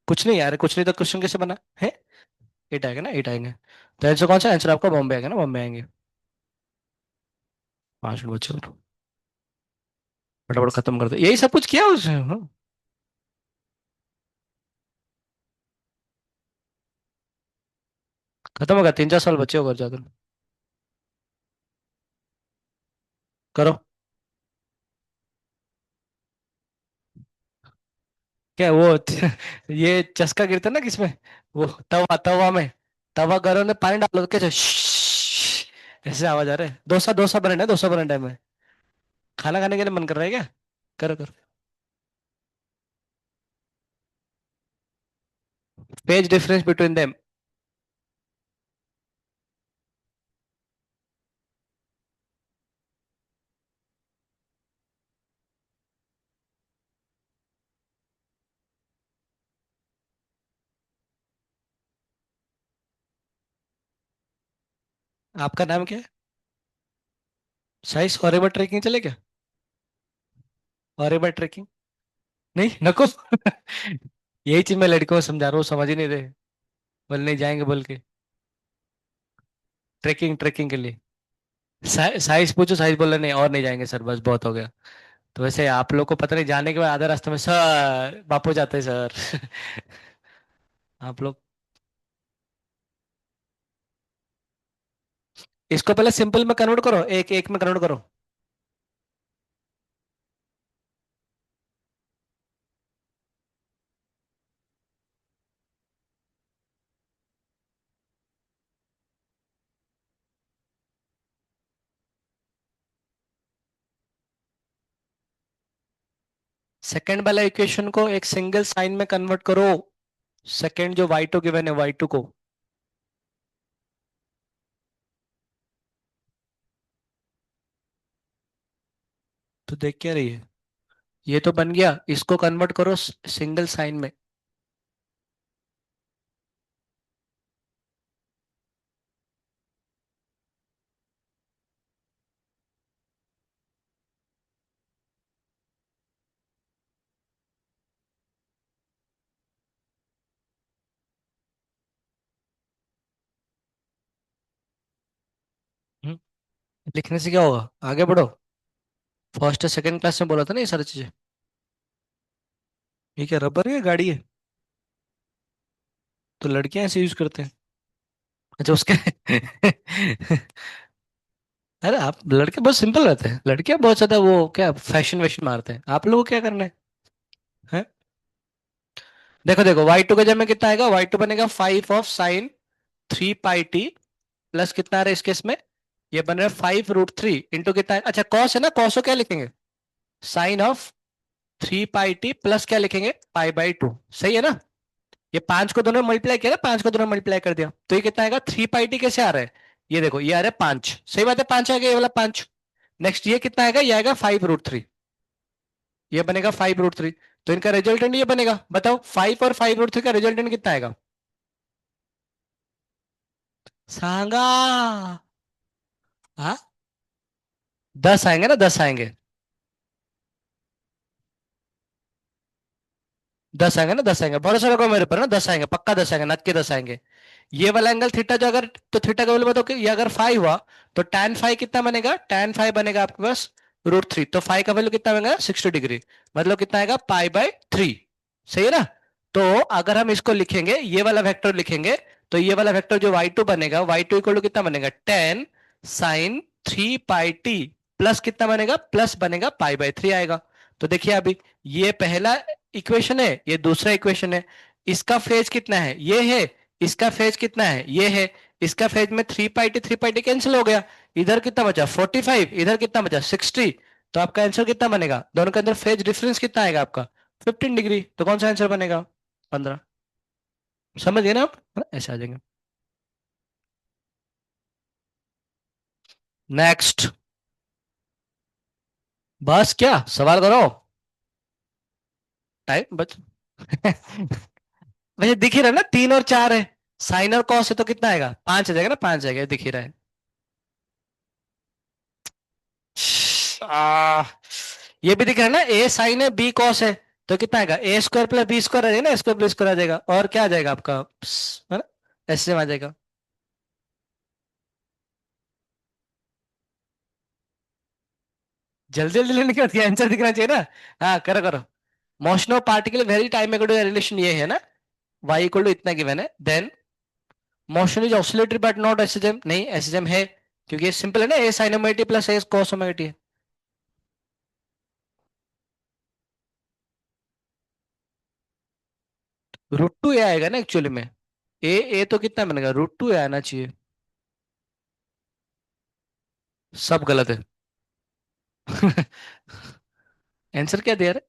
कुछ नहीं यार, कुछ नहीं तो क्वेश्चन कैसे बना है? 8 आएगा ना, 8 आएंगे। तो आंसर कौन सा? आंसर आपका बॉम्बे आएगा ना, बॉम्बे आएंगे। 5 मिनट बचे और। फटाफट खत्म कर दो, यही सब कुछ किया उसने, हाँ। खत्म होगा, 3 4 साल बचे होगा ज्यादा। करो। क्या वो ये चस्का गिरता है ना किसमें? वो तवा, तवा में। तवा गर्म में पानी डालो तो कैसे ऐसे आवाज आ रहा है। डोसा, डोसा बना है, डोसा बना टाइम में। खाना खाने के लिए मन कर रहा है क्या? करो करो। Page difference between them. आपका नाम क्या है? साइज फॉरएवर ट्रेकिंग चले क्या? Forever trekking. नहीं नको। यही चीज मैं लड़कों को समझा रहा हूँ, समझ ही नहीं रहे। बोल नहीं जाएंगे बोल के। ट्रेकिंग ट्रेकिंग के लिए। साइज पूछो, साइज बोल रहे नहीं और नहीं जाएंगे सर, बस बहुत हो गया। तो वैसे आप लोग को पता नहीं, जाने के बाद आधा रास्ते में सर वापस जाते हैं सर। आप लोग। इसको पहले सिंपल में कन्वर्ट करो, एक एक में कन्वर्ट करो। सेकंड वाला इक्वेशन को एक सिंगल साइन में कन्वर्ट करो। सेकंड जो y2 गिवन है, y2 को। तो देख क्या रही है? ये तो बन गया, इसको कन्वर्ट करो सिंगल साइन में। हम्म, लिखने से क्या होगा, आगे बढ़ो। फर्स्ट सेकंड क्लास में बोला था ना ये सारी चीजें। ये क्या रबर है या गाड़ी है? तो लड़कियां ऐसे यूज करते हैं। अच्छा उसके। अरे आप लड़के बहुत सिंपल रहते हैं, लड़कियां बहुत ज्यादा वो क्या फैशन वैशन मारते हैं, आप लोगों को क्या करना है? हैं? देखो देखो, y2 का जब में कितना आएगा, y2 बनेगा 5 of sin 3 pi t plus कितना आ रहा है इस केस में? ये बन रहा है 5√3 इंटू कितना है, अच्छा कॉस है ना, कॉस को क्या लिखेंगे? sin of 3 pi t plus क्या लिखेंगे, π/2। सही है ना? ये 5 को दोनों मल्टीप्लाई किया ना, 5 को दोनों मल्टीप्लाई कर दिया, तो ये कितना आएगा, 3 pi t कैसे आ रहा है? ये देखो ये आ रहा है 5, सही बात है, 5 आएगा ये वाला 5। नेक्स्ट ये कितना आएगा, ये आएगा 5√3। ये बनेगा 5√3। तो इनका रिजल्टेंट ये बनेगा, बताओ 5 और 5√3 का रिजल्टेंट कितना आएगा? सांगा। हाँ, 10 आएंगे ना, 10 आएंगे। 10 आएंगे ना, 10 आएंगे, भरोसा रखो मेरे पर ना, 10 आएंगे पक्का, 10 आएंगे, नक्की 10 आएंगे। ये वाला एंगल थीटा जो अगर, तो थीटा का वैल्यू बताओ कि ये अगर 5 हुआ, तो tan 5 कितना बनेगा, tan 5 बनेगा आपके पास √3, तो 5 का वैल्यू कितना बनेगा, 60 डिग्री। मतलब कितना आएगा, π/3। सही है ना? तो अगर हम इसको लिखेंगे, ये वाला वेक्टर लिखेंगे, तो ये वाला वेक्टर जो y2 बनेगा, y2 इक्वल टू कितना बनेगा, tan sin 3 pi t plus कितना बनेगा, प्लस बनेगा π/3 आएगा। तो देखिए अभी, ये पहला इक्वेशन है, ये दूसरा इक्वेशन है। इसका फेज कितना है, ये है। इसका फेज कितना है, ये है। इसका फेज में 3 pi t कैंसिल हो गया। इधर कितना बचा, 45, इधर कितना बचा, 60। तो आपका आंसर कितना बनेगा, दोनों के अंदर फेज डिफरेंस कितना आएगा आपका, 15 डिग्री। तो कौन सा आंसर बनेगा, 15। समझ गए ना आप, है ना? ऐसे आ जाएंगे। नेक्स्ट। बस क्या सवाल करो। टाइम बच। वैसे दिख ही रहा है ना, 3 और 4 है। साइन और कॉस है तो कितना आएगा, 5 आ जाएगा ना, 5 जाएगा, दिख ही रहा है। आ, ये भी दिख रहा है ना, ए साइन है बी कॉस है। तो कितना आएगा, a² + b² आ जाएगा ना, a² + b² आ जाएगा, और क्या आ जाएगा आपका, है ना, ऐसे में आ जाएगा। जल्दी जल्दी लेने की होती है, आंसर दिखना चाहिए ना। हाँ करो करो। Motion of particle vary time according relation ये है ना, y इक्वल टू इतना गिवन है, then motion is oscillatory but not SHM, नहीं एसएसएम है, क्योंकि ये सिंपल है ना, a sine omega t plus a cos omega t है। √2 ए आएगा ना एक्चुअली में। ए तो कितना बनेगा, √2 ए आना चाहिए। सब गलत है। आंसर क्या दिया रे?